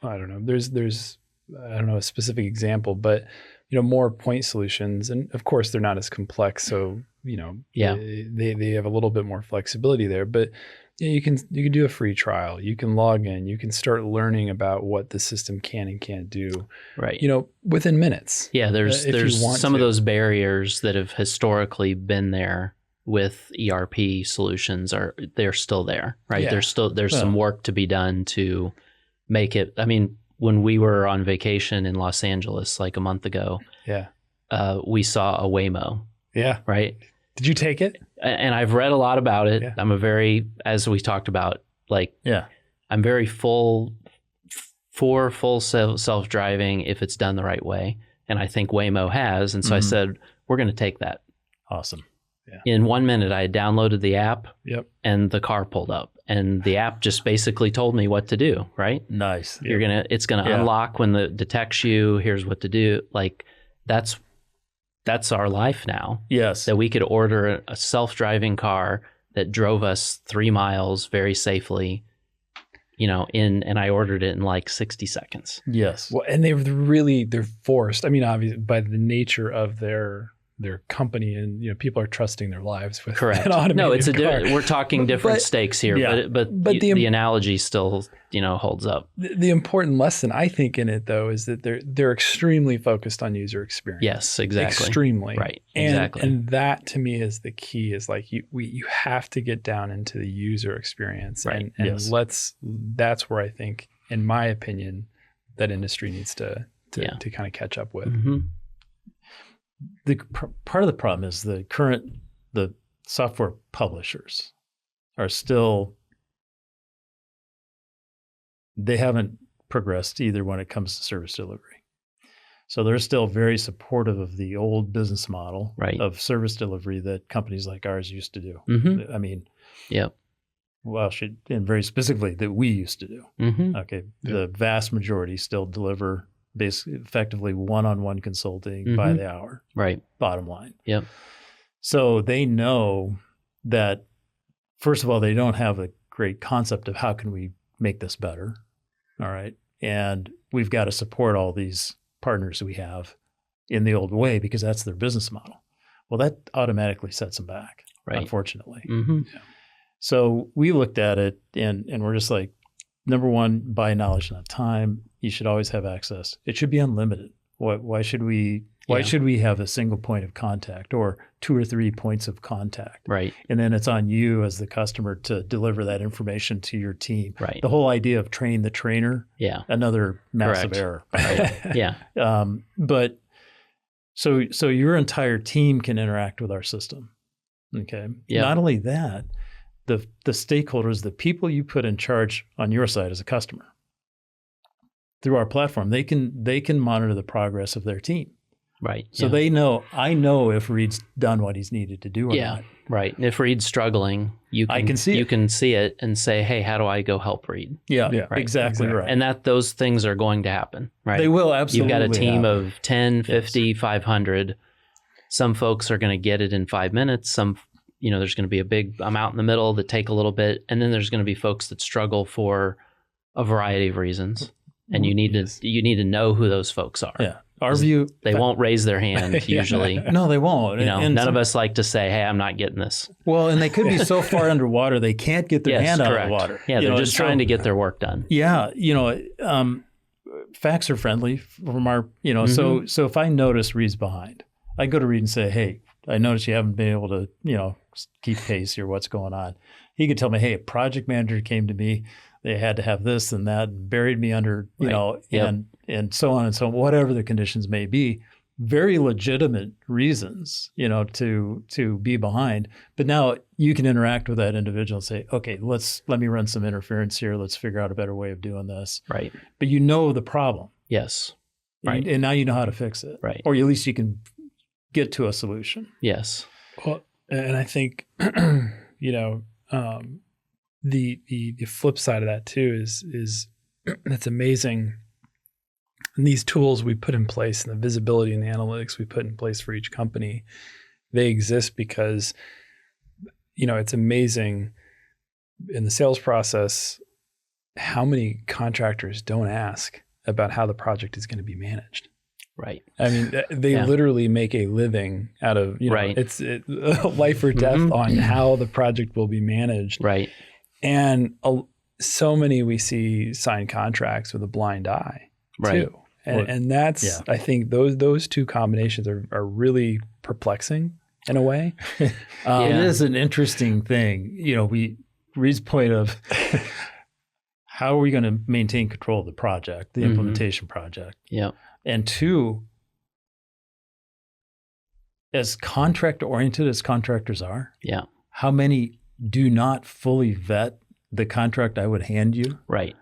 don't know, there's I don't know a specific example, but more point solutions, and of course they're not as complex, so they have a little bit more flexibility there, but you can do a free trial, you can log in, you can start learning about what the system can and can't do, right, within minutes. There's some of those barriers that have historically been there with ERP solutions they're still there, right? There's some work to be done to make it. I mean, when we were on vacation in Los Angeles like a month ago, we saw a Waymo. Yeah. Right. Did you take it? And I've read a lot about it. Yeah. As we talked about, I'm very for full self-driving if it's done the right way. And I think Waymo has. And so I said, we're going to take that. Awesome. Yeah. In 1 minute, I downloaded the app and the car pulled up. And the app just basically told me what to do, right? Nice. It's gonna unlock when it detects you. Here's what to do. Like that's our life now. Yes. That we could order a self-driving car that drove us 3 miles very safely, and I ordered it in like 60 seconds. Yes. Well, and they're forced. I mean, obviously by the nature of their their company, and people are trusting their lives with Correct. an automated No, it's car. we're talking different stakes here, yeah. but the analogy still holds up. The important lesson I think in it though is that they're extremely focused on user experience. Yes, exactly. Extremely. Right. And, Exactly. and that to me is the key, is like you have to get down into the user experience. Right. And Yes. that's where I think, in my opinion, that industry needs to kind of catch up with. Mm-hmm. Part of the problem is the software publishers are still, they haven't progressed either when it comes to service delivery. So they're still very supportive of the old business model of service delivery that companies like ours used to do. Mm-hmm. I mean, Yep. well, and very specifically that we used to do. Mm-hmm. Okay. The vast majority still deliver basically effectively one-on-one consulting by the hour. Right. Bottom line. Yep. So they know that, first of all, they don't have a great concept of how can we make this better. All right. And we've got to support all these partners we have in the old way because that's their business model. Well, that automatically sets them back, unfortunately. Mm-hmm. So we looked at it and we're just like, number one, buy knowledge, not time. You should always have access. It should be unlimited. Why should we have a single point of contact or 2 or 3 points of contact? Right. And then it's on you as the customer to deliver that information to your team. Right. The whole idea of train the trainer, another massive error. Right. Yeah. But so your entire team can interact with our system. Okay. Yep. Not only that, the stakeholders, the people you put in charge on your side as a customer, through our platform, they can monitor the progress of their team. Right. So I know if Reed's done what he's needed to do or not. Right. And if Reed's struggling, you can see it and say, hey, how do I go help Reed? Yeah, right. exactly right. And those things are going to happen, right? They will absolutely. You've got a team of 10, 50, 500. Some folks are going to get it in 5 minutes. Some, there's going to be a big amount in the middle that take a little bit. And then there's going to be folks that struggle for a variety of reasons. And you need to know who those folks are. Yeah. Our view, they won't raise their hand usually. No, they won't. And none of us like to say, "Hey, I'm not getting this." Well, and they could be so far underwater they can't get their hand out of the water. Yeah, they're just trying to get their work done. Yeah, facts are friendly from our, So if I notice Reed's behind, I go to Reed and say, "Hey, I noticed you haven't been able to, keep pace here. What's going on?" He could tell me, "Hey, a project manager came to me. They had to have this and that, and buried me under, and so on and so on, whatever the conditions may be." Very legitimate reasons, to be behind. But now you can interact with that individual and say, "Okay, let me run some interference here. Let's figure out a better way of doing this." Right. But you know the problem. Yes. Right. And now you know how to fix it. Right. Or at least you can get to a solution. Yes. Well, and I think, the flip side of that too is it's amazing. And these tools we put in place and the visibility and the analytics we put in place for each company, they exist because, it's amazing in the sales process how many contractors don't ask about how the project is going to be managed. Right. I mean, they literally make a living out of, it's life or death on how the project will be managed. Right. And so many we see sign contracts with a blind eye too. And that's, I think those two combinations are really perplexing in a way. It is an interesting thing. Reed's point of how are we going to maintain control of the project, the implementation project? Yeah. And two, as contract oriented as contractors are, how many do not fully vet the contract I would hand you? Right.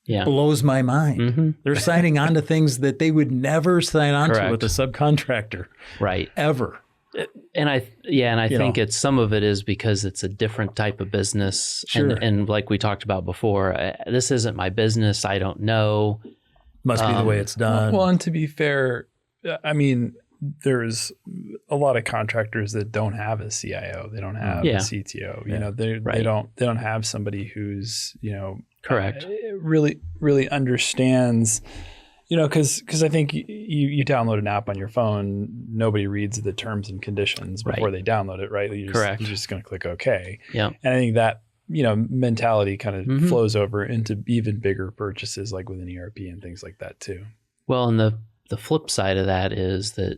Yeah. Blows my mind. Mm-hmm. They're signing on to things that they would never sign on to with a subcontractor. Right. Ever. And I think it's some of it is because it's a different type of business. Sure. And like we talked about before, this isn't my business. I don't know. Must be the way it's done. Well, and to be fair, I mean, there's a lot of contractors that don't have a CIO. They don't have a CTO. They don't have somebody who's, correct. Really, really understands, because I think you download an app on your phone, nobody reads the terms and conditions before they download it, right? Correct. You're just going to click OK. Yeah. And I think that, mentality kind of flows over into even bigger purchases like with an ERP and things like that too. Well, and the flip side of that is that,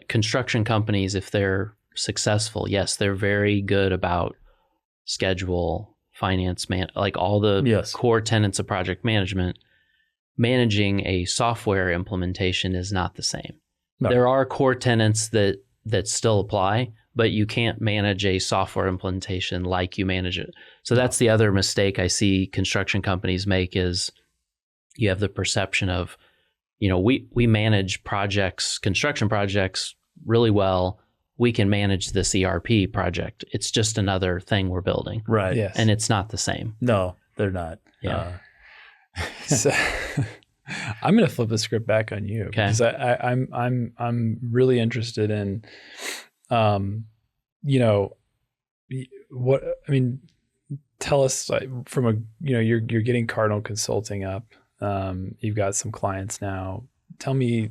construction companies, if they're successful, yes, they're very good about schedule, finance, like all the core tenets of project management. Managing a software implementation is not the same. No. There are core tenets that still apply, but you can't manage a software implementation like you manage it. So that's the other mistake I see construction companies make is you have the perception of, we manage projects, construction projects really well. We can manage this ERP project. It's just another thing we're building. Right. Yes. And it's not the same. No, they're not. Yeah. So I'm going to flip the script back on you because I'm really interested in, tell us from you're getting Cardinal Consulting up. You've got some clients now. Tell me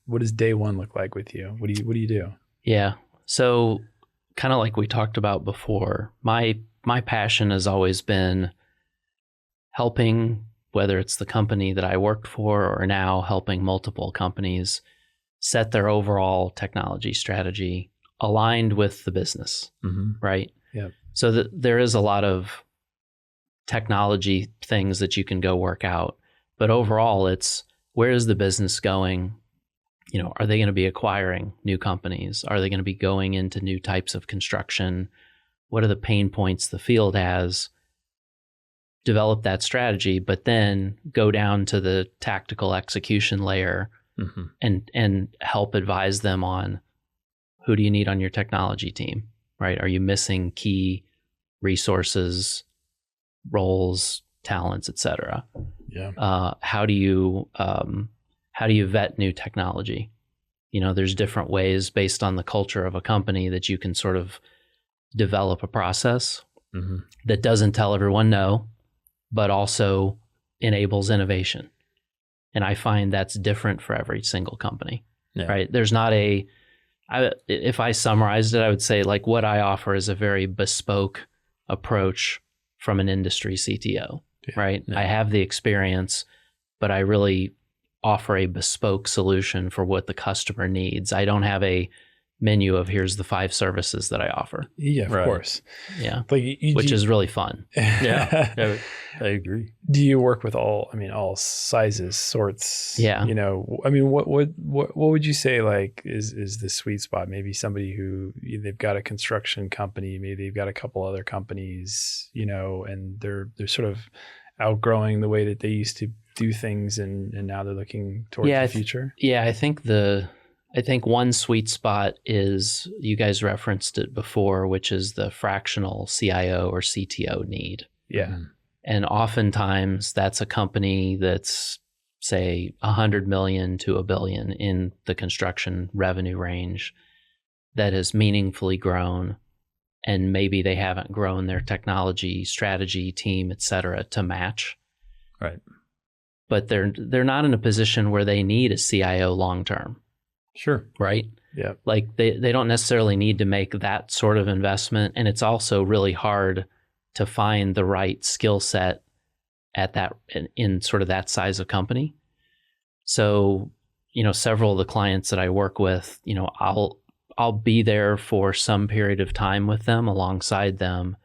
what does day one look like with you? What do you do? Yeah. So kind of like we talked about before, my passion has always been helping, whether it's the company that I worked for or now helping multiple companies set their overall technology strategy aligned with the business, right? Yeah. So that there is a lot of technology things that you can go work out, but overall it's where is the business going? Are they going to be acquiring new companies? Are they going to be going into new types of construction? What are the pain points the field has? Develop that strategy, but then go down to the tactical execution layer and help advise them on who do you need on your technology team, right? Are you missing key resources, roles, talents, et cetera? Yeah. How do you vet new technology? There's different ways based on the culture of a company that you can sort of develop a process that doesn't tell everyone no, but also enables innovation. And I find that's different for every single company, right? There's not if I summarized it, I would say like what I offer is a very bespoke approach from an industry CTO, right? Yeah. I have the experience, but I really offer a bespoke solution for what the customer needs. I don't have a menu of here's the 5 services that I offer. Yeah, of course. Yeah. Which is really fun. Yeah, I agree. Do you work with all sizes, sorts? Yeah. What would you say is the sweet spot? Maybe somebody who they've got a construction company, maybe they've got a couple other companies, and they're sort of outgrowing the way that they used to do things and now they're looking towards the future. I think one sweet spot is, you guys referenced it before, which is the fractional CIO or CTO need. Yeah. And oftentimes that's a company that's, say, 100 million to $1 billion in the construction revenue range that has meaningfully grown, and maybe they haven't grown their technology strategy team, et cetera, to match. Right. But they're not in a position where they need a CIO long term. Sure. Right? Yeah. Like they don't necessarily need to make that sort of investment. And it's also really hard to find the right skill set at that in sort of that size of company. So, several of the clients that I work with, I'll be there for some period of time with them, alongside them.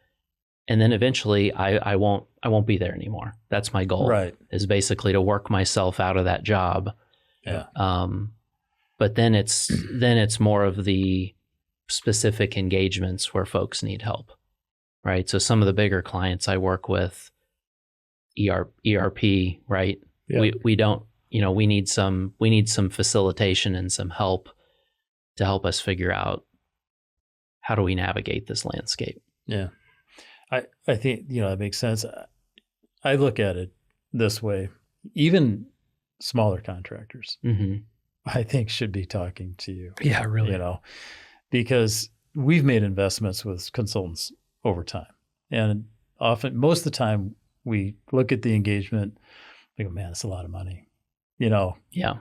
And then eventually I won't be there anymore. That's my goal. Right. Is basically to work myself out of that job. Yeah. But then it's more of the specific engagements where folks need help, right? So some of the bigger clients I work with, ERP, right? Yeah. We don't, we need some facilitation and some help to help us figure out how do we navigate this landscape. Yeah. I think, that makes sense. I look at it this way. Even smaller contractors, I think, should be talking to you. Yeah, really. Because we've made investments with consultants over time. And most of the time we look at the engagement, I go, man, it's a lot of money, you know? Yeah.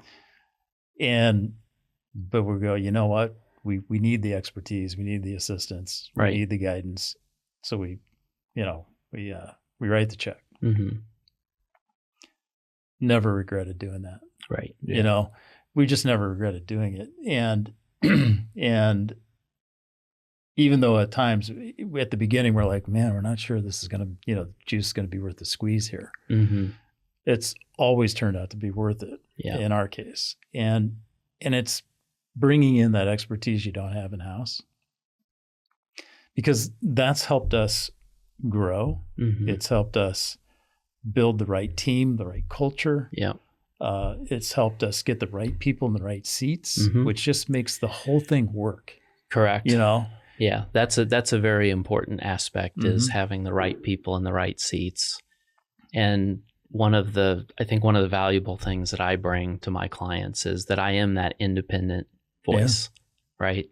But we go, you know what? We need the expertise. We need the assistance. We Right. need the guidance. So we write the check. Mm-hmm. Never regretted doing that. Right. Yeah. You know, we just never regretted doing it. And and even though at times at the beginning we're like, man, we're not sure this is going to, you know, juice is going to be worth the squeeze here. Mm-hmm. It's always turned out to be worth it Yeah. in our case. And it's bringing in that expertise you don't have in house, because that's helped us grow. Mm-hmm. It's helped us build the right team, the right culture. Yeah. It's helped us get the right people in the right seats, Mhm. which just makes the whole thing work. Correct. You know, Yeah, that's a very important aspect is Mhm. having the right people in the right seats. And I think one of the valuable things that I bring to my clients is that I am that independent voice, right?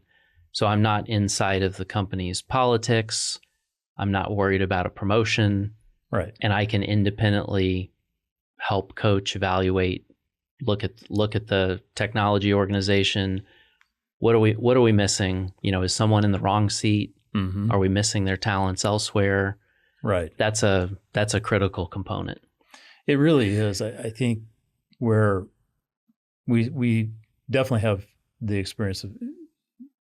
So I'm not inside of the company's politics. I'm not worried about a promotion, right? and I can independently help coach, evaluate, look at the technology organization. What are we missing? You know, is someone in the wrong seat? Mm-hmm. Are we missing their talents elsewhere? Right. That's a critical component. It really is. I think where we definitely have the experience of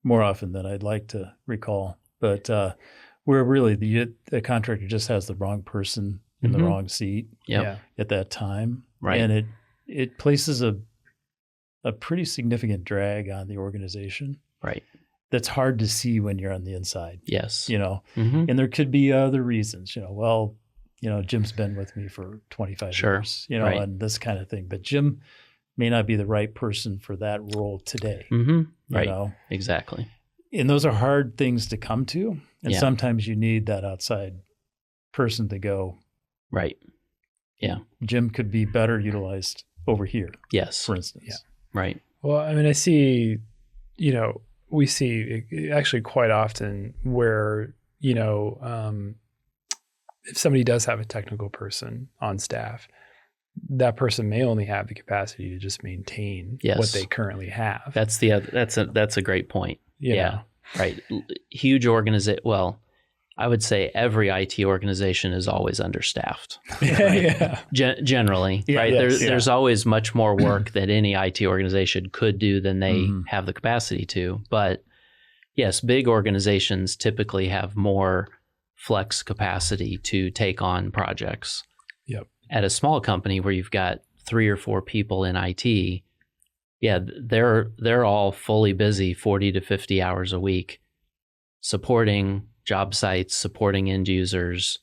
more often than I'd like to recall, but where really the contractor just has the wrong person in the Mhm. wrong seat Yep. Yeah. at that time, Right. and it places a pretty significant drag on the organization Right. that's hard to see when you're on the inside, Yes. you know. Mm-hmm. And there could be other reasons, you know. Well, you know, Jim's been with me for 25 Sure. years, you know, Right. and this kind of thing. But Jim may not be the right person for that role today, Mm-hmm. Right. you know. Exactly. And those are hard things to come to. And Yeah. sometimes you need that outside person to go, Right. Jim could be better utilized over here, Yes. for instance. Yeah. Right. Well, I mean, I see, you know, we see actually quite often where, you know, if somebody does have a technical person on staff, that person may only have the capacity to just maintain Yes. what they currently have. That's a great point. You yeah. know? Right. Huge organization. Well, I would say every IT organization is always understaffed. Yeah. Generally, Yeah, right? yes, There's always much more work that any IT organization could do than they Mhm. have the capacity to. But yes, big organizations typically have more flex capacity to take on projects. Yep. At a small company where you've got 3 or 4 people in IT, yeah, they're all fully busy 40 to 50 hours a week supporting job sites, supporting end users,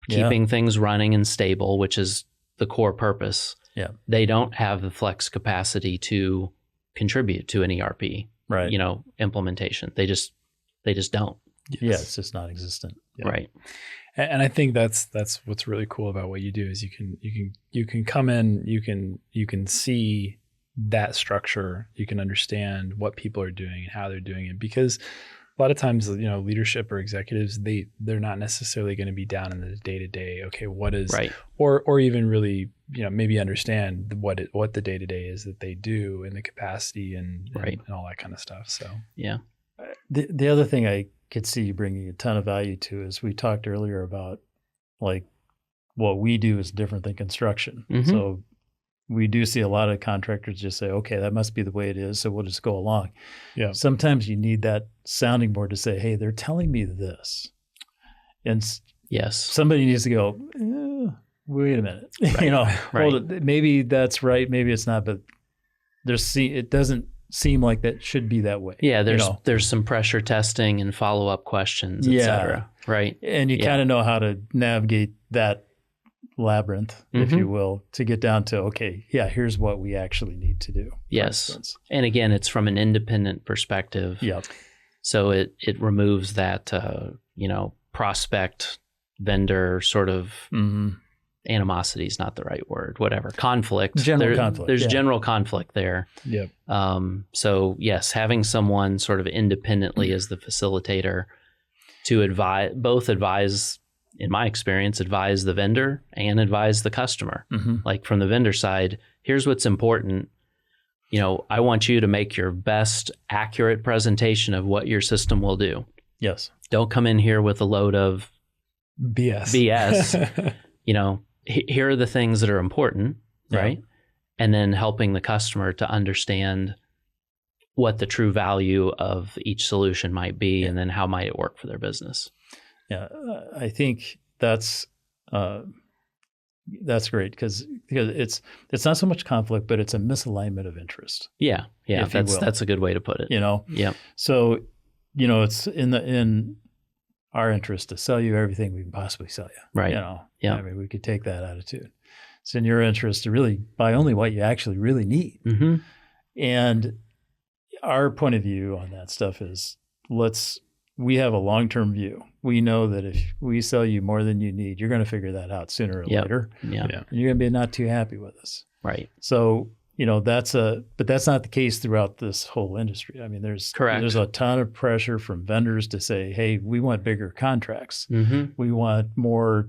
keeping things running and stable, which is the core purpose. Yeah. They don't have the flex capacity to contribute to an ERP, Right. you know, implementation. They just don't. Yeah, it's just non-existent. Yeah. Right. And I think that's what's really cool about what you do is you can come in, you can see that structure, you can understand what people are doing and how they're doing it, because a lot of times, you know, leadership or executives, they're not necessarily going to be down in the day-to-day. Okay, what is Right. or even really, you know, maybe understand what the day-to-day is that they do and the capacity and Right. and all that kind of stuff. So Yeah. The other thing I could see you bringing a ton of value to is we talked earlier about like what we do is different than construction. Mhm. So we do see a lot of contractors just say, okay, that must be the way it is, so we'll just go along. yeah, Sometimes you need that sounding board to say, hey, they're telling me this. And Yes. somebody needs to go, wait a minute. You know, Right. hold it. Maybe that's right, maybe it's not, but it doesn't seem like that should be that way. Yeah, you know? there's some pressure testing and follow-up questions, et Yeah. cetera. Right. And you Yeah. kind of know how to navigate that labyrinth, if Mhm. you will, to get down to, okay, yeah, here's what we actually need to do. for Yes. instance. And again, it's from an independent perspective. Yep. So it removes that, you know, prospect vendor sort of Mm-hmm. animosity is not the right word, whatever. Conflict. General conflict, There's yeah. general conflict there. yep, So yes, having someone sort of independently as the facilitator to advise in my experience, advise the vendor and advise the customer. Like from the vendor side, here's what's important. I want you to make your best accurate presentation of what your system will do. Yes. Don't come in here with a load of BS. Here are the things that are important, right? And then helping the customer to understand what the true value of each solution might be, and then how might it work for their business. Yeah, I think that's great because it's not so much conflict, but it's a misalignment of interest. Yeah, that's a good way to put it. Yeah. So, it's in our interest to sell you everything we can possibly sell you. Right. Yeah. I mean, we could take that attitude. It's in your interest to really buy only what you actually really need. And our point of view on that stuff is we have a long-term view. We know that if we sell you more than you need, you're going to figure that out sooner or later. Yeah. And you're going to be not too happy with us. Right. So, but that's not the case throughout this whole industry. I mean, there's a ton of pressure from vendors to say, hey, we want bigger contracts. We want more,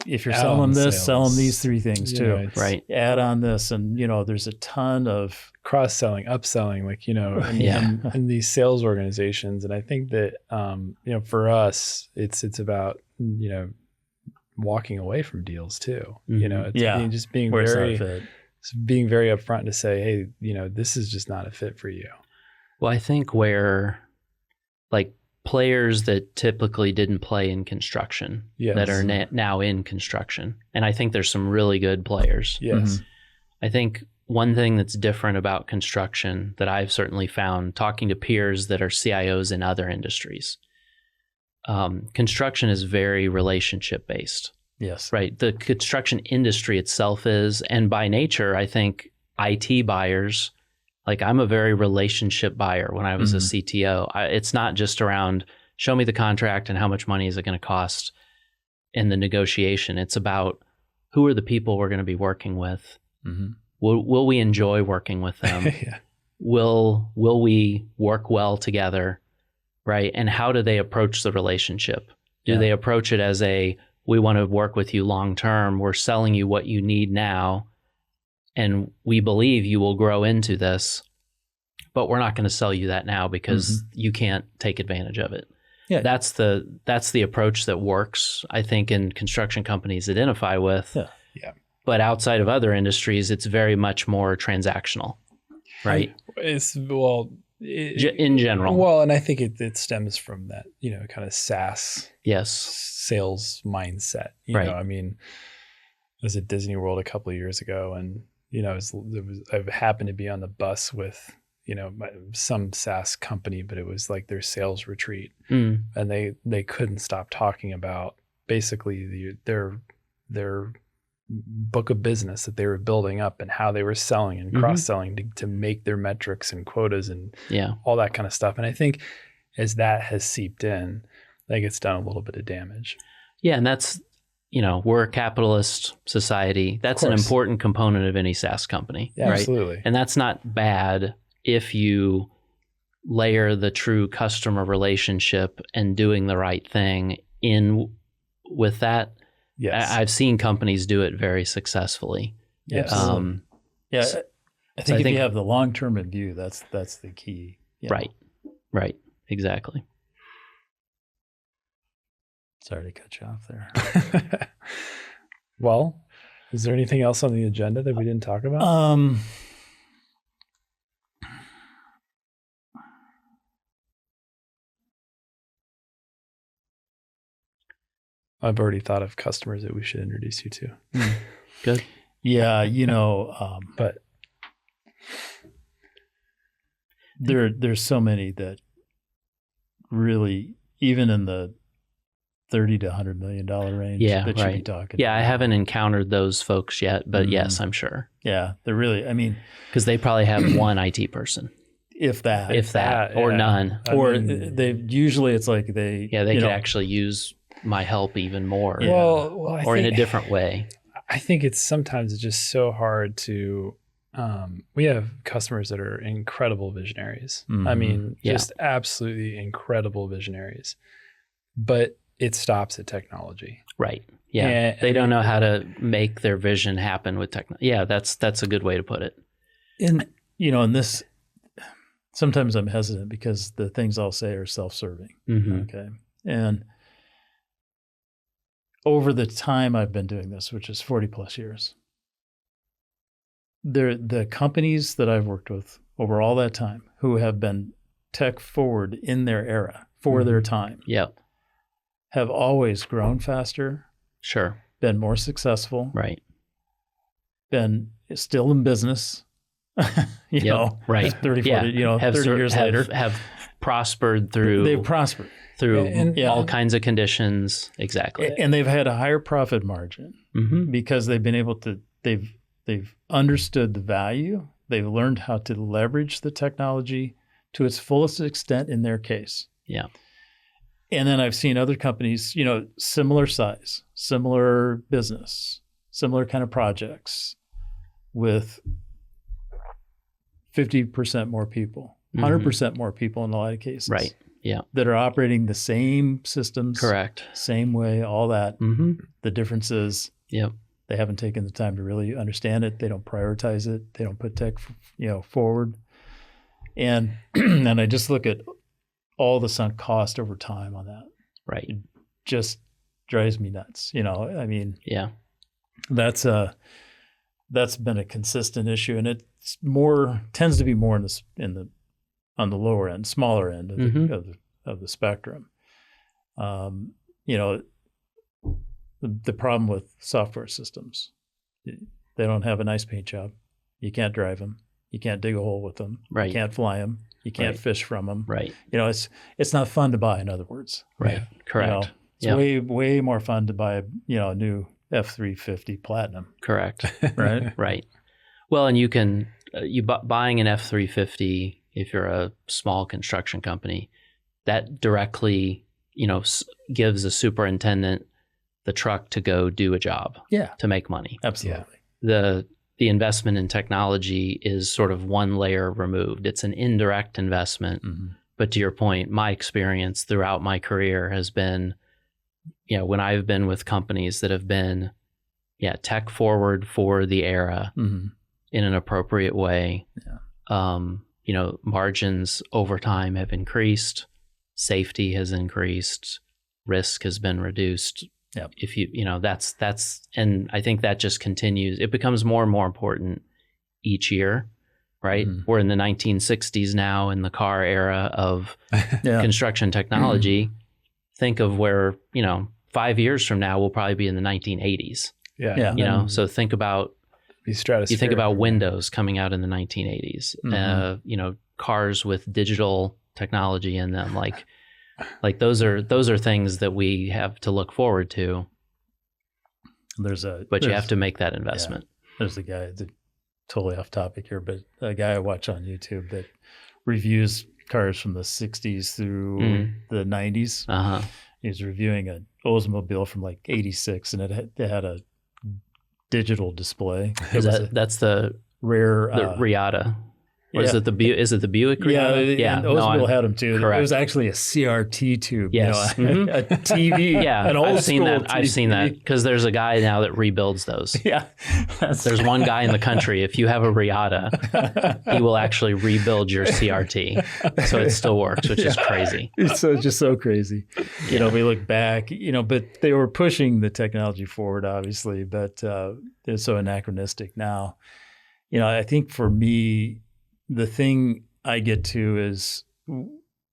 if you're selling this, sell them these 3 things too. Right. Add on this. And, there's a ton of cross-selling, upselling, in these sales organizations. And I think that, for us, it's about, walking away from deals too. Being very upfront to say, hey, this is just not a fit for you. Well, I think where players that typically didn't play in construction that are now in construction. And I think there's some really good players. Yes. I think one thing that's different about construction that I've certainly found talking to peers that are CIOs in other industries, construction is very relationship based. Yes. Right. The construction industry itself is, and by nature, I think IT buyers, I'm a very relationship buyer when I was a CTO. It's not just around show me the contract and how much money is it going to cost in the negotiation. It's about who are the people we're going to be working with. Will we enjoy working with them? Will we work well together? Right. And how do they approach the relationship? Do they approach it as we want to work with you long term. We're selling you what you need now. And we believe you will grow into this, but we're not going to sell you that now because you can't take advantage of it. Yeah. That's the approach that works, I think, in construction companies identify with. Yeah. But outside of other industries, it's very much more transactional, right? In general. Well, and I think it stems from that, kind of SaaS sales mindset. I mean, I was at Disney World a couple of years ago, and I happened to be on the bus with some SaaS company, but it was like their sales retreat, and they couldn't stop talking about basically their book of business that they were building up and how they were selling and cross-selling to make their metrics and quotas and all that kind of stuff. And I think as that has seeped in, I think it's done a little bit of damage. Yeah, and that's we're a capitalist society. That's an important component of any SaaS company. Yeah, right? Absolutely. And that's not bad if you layer the true customer relationship and doing the right thing in with that. Yes. I've seen companies do it very successfully. Yes. I think if you have the long-term in view, that's the key. Right. Exactly. Sorry to cut you off there. Well, is there anything else on the agenda that we didn't talk about? I've already thought of customers that we should introduce you to. Good. Yeah, but there's so many that really, even in the $30 to $100 million range that you'd be talking about. I haven't encountered those folks yet, but Mm-hmm. yes, I'm sure. Yeah, they're really, because they probably have one IT person. If that, or none. Usually it's like they could actually use my help even more. Yeah. Or in a different way. I think sometimes it's just so hard to, we have customers that are incredible visionaries. Mm-hmm. I mean, just absolutely incredible visionaries. But it stops at technology. Right. Yeah. And they don't know how to make their vision happen with technology. Yeah, that's a good way to put it. And, in this, sometimes I'm hesitant because the things I'll say are self-serving. Mm-hmm. Okay. And over the time I've been doing this, which is 40 plus years, the companies that I've worked with over all that time who have been tech forward in their era for their time Yep. have always grown faster, Sure. been more successful, Right. been still in business, Right. 30, 40, 30 years later. Have prospered through They've prospered. through all kinds of conditions. Exactly. And they've had a higher profit margin Mm-hmm. because they've been able to, they've understood the value. They've learned how to leverage the technology to its fullest extent in their case. Yeah. And then I've seen other companies, similar size, similar business, similar kind of projects with 50% more people, 100% more people in a lot of cases. Right. Yeah. That are operating the same systems. Correct. Same way, all that. Mm-hmm. The difference is Yep. they haven't taken the time to really understand it. They don't prioritize it. They don't put tech, forward. And and I just look at all the sunk cost over time on that. Right. It just drives me nuts. I mean, Yeah. that's been a consistent issue, and it's tends to be more on the lower end, smaller end of the spectrum. The problem with software systems, they don't have a nice paint job. You can't drive them. You can't dig a hole with them. Right. You can't fly them. You can't Right. fish from them. Right. It's not fun to buy. In other words, Right. Correct. It's way more fun to buy a new F-350 Platinum. Correct. Right. Right. Well, and you can buying an F-350 if you're a small construction company, that directly gives a superintendent the truck to go do a job. Yeah. To make money. Absolutely. The investment in technology is sort of one layer removed. It's an indirect investment. Mm-hmm. But to your point, my experience throughout my career has been, when I've been with companies that have been, tech forward for the era Mm-hmm. in an appropriate way. Yeah. Margins over time have increased, safety has increased, risk has been reduced. Yep. If that's, and I think that just continues. It becomes more and more important each year, right? Mm-hmm. We're in the 1960s now in the car era of Yeah. construction technology. Think of where, 5 years from now, we'll probably be in the 1980s, Yeah. so think about, Be you think about Windows coming out in the 1980s, Mm-hmm. Cars with digital technology in them, like those are things that we have to look forward to, but you have to make that investment. There's a guy, totally off topic here, but a guy I watch on YouTube that reviews cars from the 60s through the 90s. Uh-huh. He's reviewing an Oldsmobile from like 86, and it had a digital display. That's the rare Riata. Or yeah. is it the Buick Riata? Yeah, and Oldsmobile had them too. Correct. It was actually a CRT tube. Yes. A TV. Yeah, an old I've seen school that. I've TV. seen that because there's a guy now that rebuilds those. Yeah. There's one guy in the country, if you have a Riata, he will actually rebuild your CRT. So it still works, which is crazy. It's just so crazy. We look back, but they were pushing the technology forward, obviously, but it's so anachronistic now. I think for me, the thing I get to is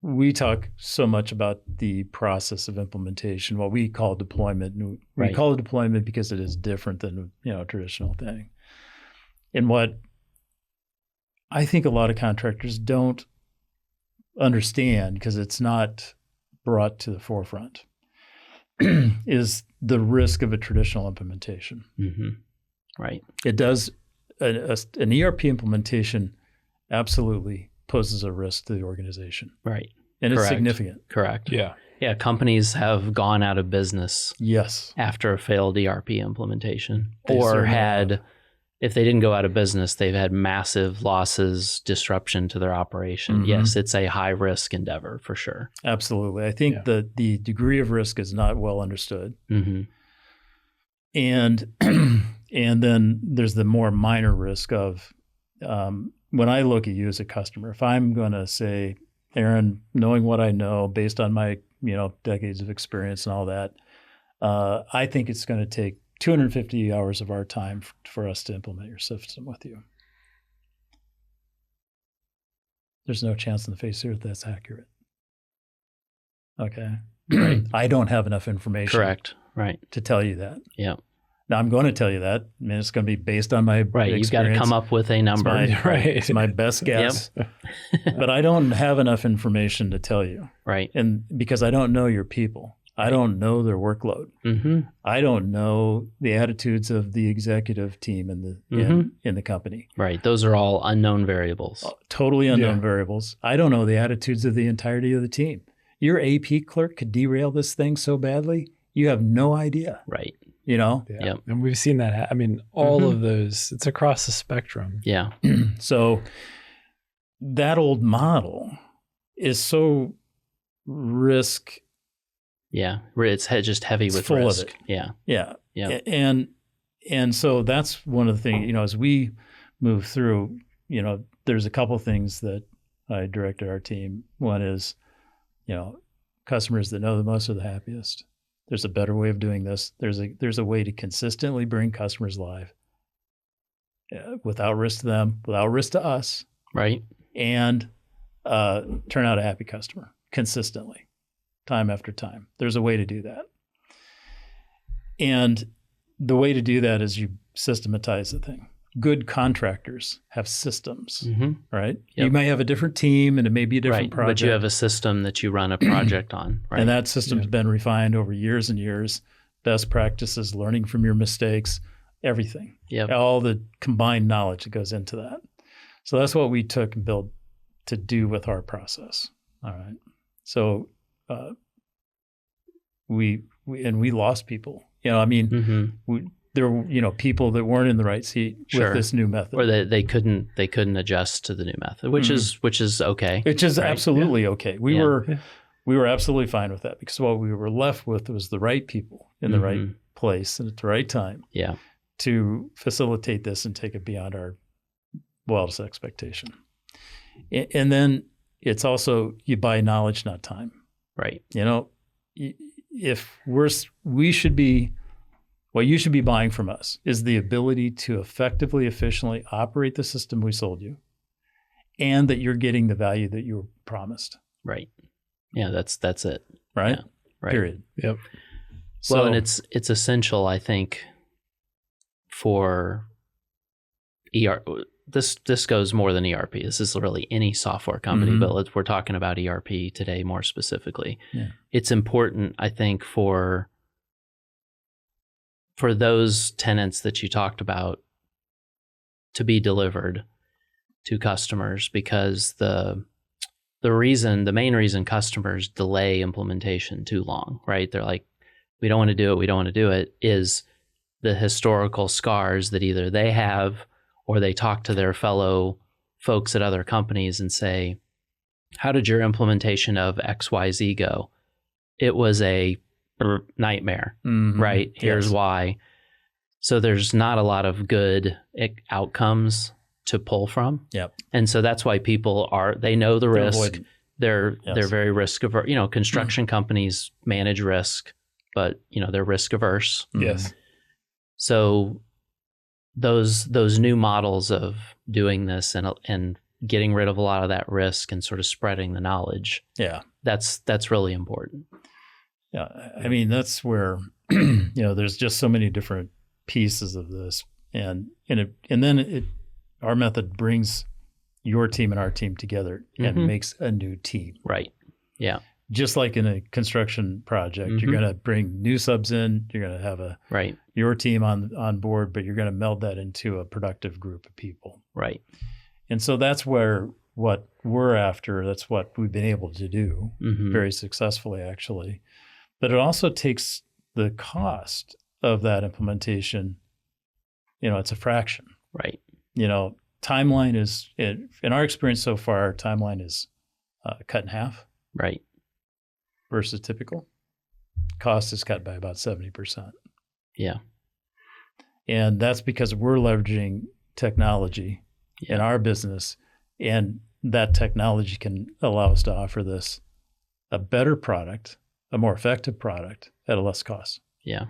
we talk so much about the process of implementation, what we call deployment. And we call it deployment because it is different than a traditional thing. And what I think a lot of contractors don't understand, because it's not brought to the forefront, is the risk of a traditional implementation. Mm-hmm. Right. It does. An ERP implementation absolutely poses a risk to the organization. Right. And it's Correct. significant. Correct. Yeah. Yeah. Companies have gone out of business Yes. after a failed ERP implementation, They or certainly had if they didn't go out of business, they've had massive losses, disruption to their operation. Mm-hmm. Yes, it's a high risk endeavor for sure. Absolutely. I think the degree of risk is not well understood. Mm-hmm. And then there's the more minor risk of when I look at you as a customer, if I'm going to say, Aaron, knowing what I know based on my decades of experience and all that, I think it's going to take 250 hours of our time for us to implement your system with you. There's no chance in the face here that that's accurate. Okay. Right. I don't have enough information. Correct. Right. To tell you that. Yeah. Now I'm going to tell you that. I mean, it's going to be based on my experience. You've got to come up with a number. It's my best guess. But I don't have enough information to tell you. Right. And because I don't know your people. I don't know their workload. Mm-hmm. I don't know the attitudes of the executive team in the company. Right. Those are all unknown variables. Totally unknown variables. I don't know the attitudes of the entirety of the team. Your AP clerk could derail this thing so badly, you have no idea. Right. Yeah. And we've seen that. I mean, all of those, it's across the spectrum. Yeah. So that old model is so risk. Yeah. It's just heavy with full risk. Of it. Yeah. Yeah. Yeah. And so that's one of the things, as we move through, there's a couple things that I directed our team. One is, customers that know the most are the happiest. There's a better way of doing this. There's a way to consistently bring customers live without risk to them, without risk to us. Right. And turn out a happy customer consistently, time after time. There's a way to do that. And the way to do that is you systematize the thing. Good contractors have systems, right? Yep. You may have a different team and it may be a different project. But you have a system that you run a project on. Right? And that system's been refined over years and years. Best practices, learning from your mistakes, everything. Yep. All the combined knowledge that goes into that. So that's what we took and built to do with our process. All right. So we lost people. There were, people that weren't in the right seat with this new method, or they couldn't adjust to the new method, which is okay. Which is absolutely okay. We were absolutely fine with that because what we were left with was the right people in the right place and at the right time. Yeah. To facilitate this and take it beyond our wildest expectation. And then it's also you buy knowledge, not time. Right. If we should be. What you should be buying from us is the ability to effectively, efficiently operate the system we sold you and that you're getting the value that you were promised. Right. Yeah, that's it. Right? Yeah, right. Period. Yep. So, and it's essential, I think, for ERP. This goes more than ERP. This is really any software company, but we're talking about ERP today more specifically. Yeah. It's important, I think, for those tenants that you talked about to be delivered to customers, because the main reason customers delay implementation too long, right? They're like, we don't want to do it, is the historical scars that either they have or they talk to their fellow folks at other companies and say, how did your implementation of XYZ go? It was a nightmare, right? Here's why. So there's not a lot of good outcomes to pull from. Yep. And so that's why people they know the risk. They're very risk averse. Construction companies manage risk, but they're risk averse. Yes. So those new models of doing this and getting rid of a lot of that risk and sort of spreading the knowledge. Yeah. That's really important. Yeah, I mean, that's where, there's just so many different pieces of this. And then our method brings your team and our team together and makes a new team. Right. Yeah. Just like in a construction project, you're going to bring new subs in, you're going to have your team on board, but you're going to meld that into a productive group of people. Right. And so that's what we're after. That's what we've been able to do very successfully, actually. But it also takes the cost of that implementation. It's a fraction. Right. Timeline is, in our experience so far, timeline is cut in half. Right. Versus typical. Cost is cut by about 70%. Yeah. And that's because we're leveraging technology in our business, and that technology can allow us to offer this a better product, a more effective product at a less cost. Yeah.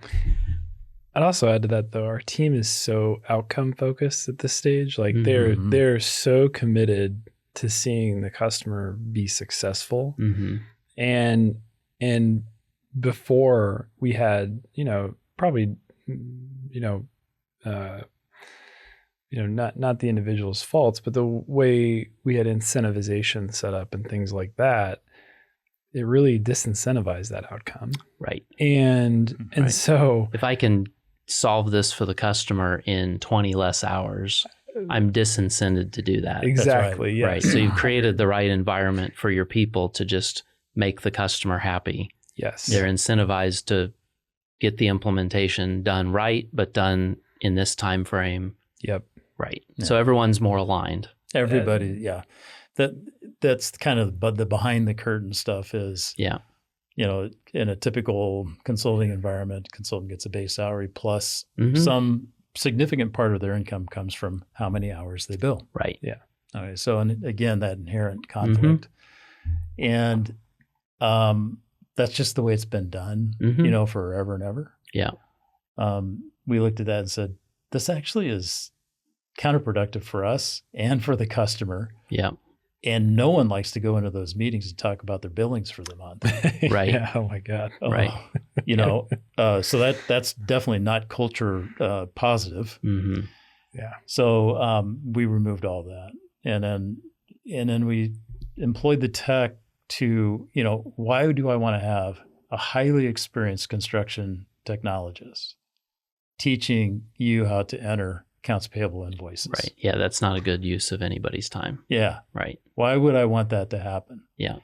I'd also add to that, though, our team is so outcome focused at this stage. Like they're so committed to seeing the customer be successful. Mm-hmm. And before we had, probably, not the individual's faults, but the way we had incentivization set up and things like that, it really disincentivized that outcome. Right. And so if I can solve this for the customer in 20 less hours, I'm disincented to do that. Exactly. Right. Yes. Right. So you've created the right environment for your people to just make the customer happy. Yes. They're incentivized to get the implementation done right, but done in this time frame. Yep. Right. Yeah. So everyone's more aligned. Everybody, yeah. That's kind of the behind the curtain stuff is, in a typical consulting environment, consultant gets a base salary plus some significant part of their income comes from how many hours they bill. Right. Yeah. Okay. So, and again, that inherent conflict. And that's just the way it's been done, forever and ever. Yeah. We looked at that and said, this actually is counterproductive for us and for the customer. Yeah. And no one likes to go into those meetings and talk about their billings for the month. Right. Yeah. Oh my God. Right. So that's definitely not culture positive. Mm-hmm. Yeah. So we removed all that. And then we employed the tech to, why do I want to have a highly experienced construction technologist teaching you how to enter accounts payable invoices? Right. Yeah, that's not a good use of anybody's time. Yeah. Right. Why would I want that to happen? Yeah.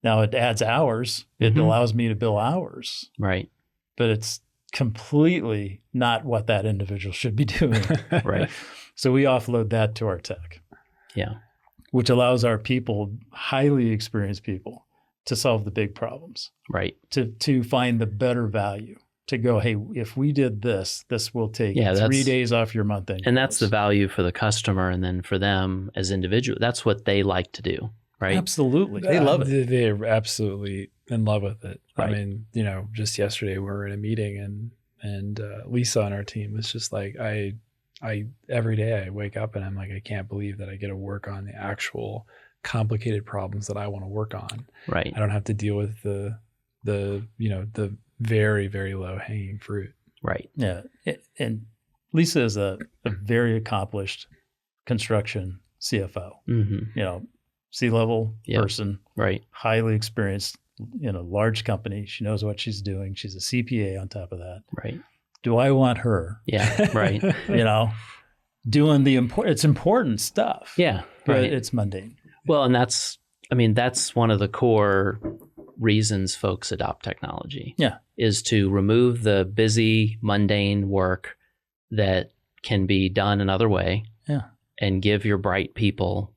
Now it adds hours. It allows me to bill hours. Right. But it's completely not what that individual should be doing. Right. So we offload that to our tech. Yeah. Which allows our people, highly experienced people, to solve the big problems. Right. To find the better value. To go, hey, if we did this will take 3 days off your month end. And that's the value for the customer, and then for them as individual. That's what they like to do, right? Absolutely. They love it. They're absolutely in love with it. Right. I mean, just yesterday we were in a meeting and Lisa on our team was just like, I every day I wake up and I'm like, I can't believe that I get to work on the actual complicated problems that I want to work on. Right. I don't have to deal with the very, very low hanging fruit. Right. Yeah. And Lisa is a very accomplished construction CFO, C-level person, right? Highly experienced in a large company. She knows what she's doing. She's a CPA on top of that. Right. Do I want her? Yeah. Right. Doing it's important stuff. Yeah. But right. It's mundane. Well, and that's one of the core reasons folks adopt technology. Yeah. Is to remove the busy, mundane work that can be done another way. Yeah. And give your bright people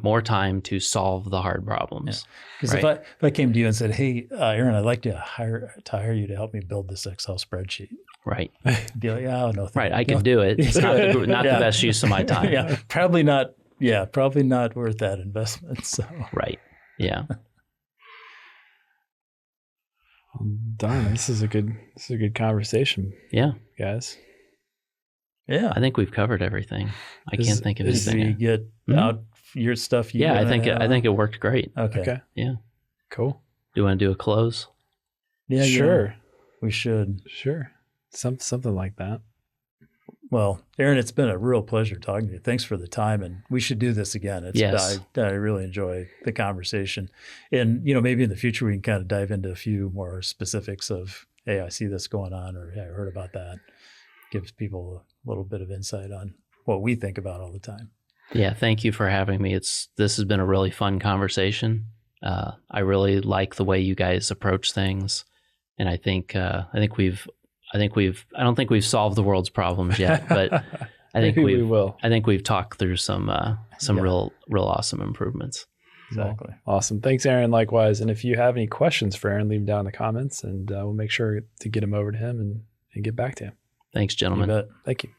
more time to solve the hard problems. Because if I came to you and said, hey, Aaron, I'd like to hire you to help me build this Excel spreadsheet. Right. You'd be like, oh, no. Right. I can do it. It's not the best use of my time. Yeah. Probably not worth that investment. So. Right. Yeah. Darn, this is a good conversation. Yeah. Guys. Yeah. I think we've covered everything. I can't think of anything. You get out your stuff. I think it worked great. Okay. Yeah. Cool. Do you want to do a close? Yeah. Sure. We should. Sure. Something like that. Well, Aaron, it's been a real pleasure talking to you. Thanks for the time, and we should do this again. Yes. I really enjoy the conversation, and maybe in the future we can kind of dive into a few more specifics of, hey, I see this going on, or hey, I heard about that. Gives people a little bit of insight on what we think about all the time. Yeah, thank you for having me. This has been a really fun conversation. I really like the way you guys approach things, and I don't think we've solved the world's problems yet, but Maybe we will. I think we've talked through some real awesome improvements. Exactly. Well, awesome. Thanks, Aaron. Likewise. And if you have any questions for Aaron, leave them down in the comments, and we'll make sure to get them over to him and get back to him. Thanks, gentlemen. You bet. Thank you.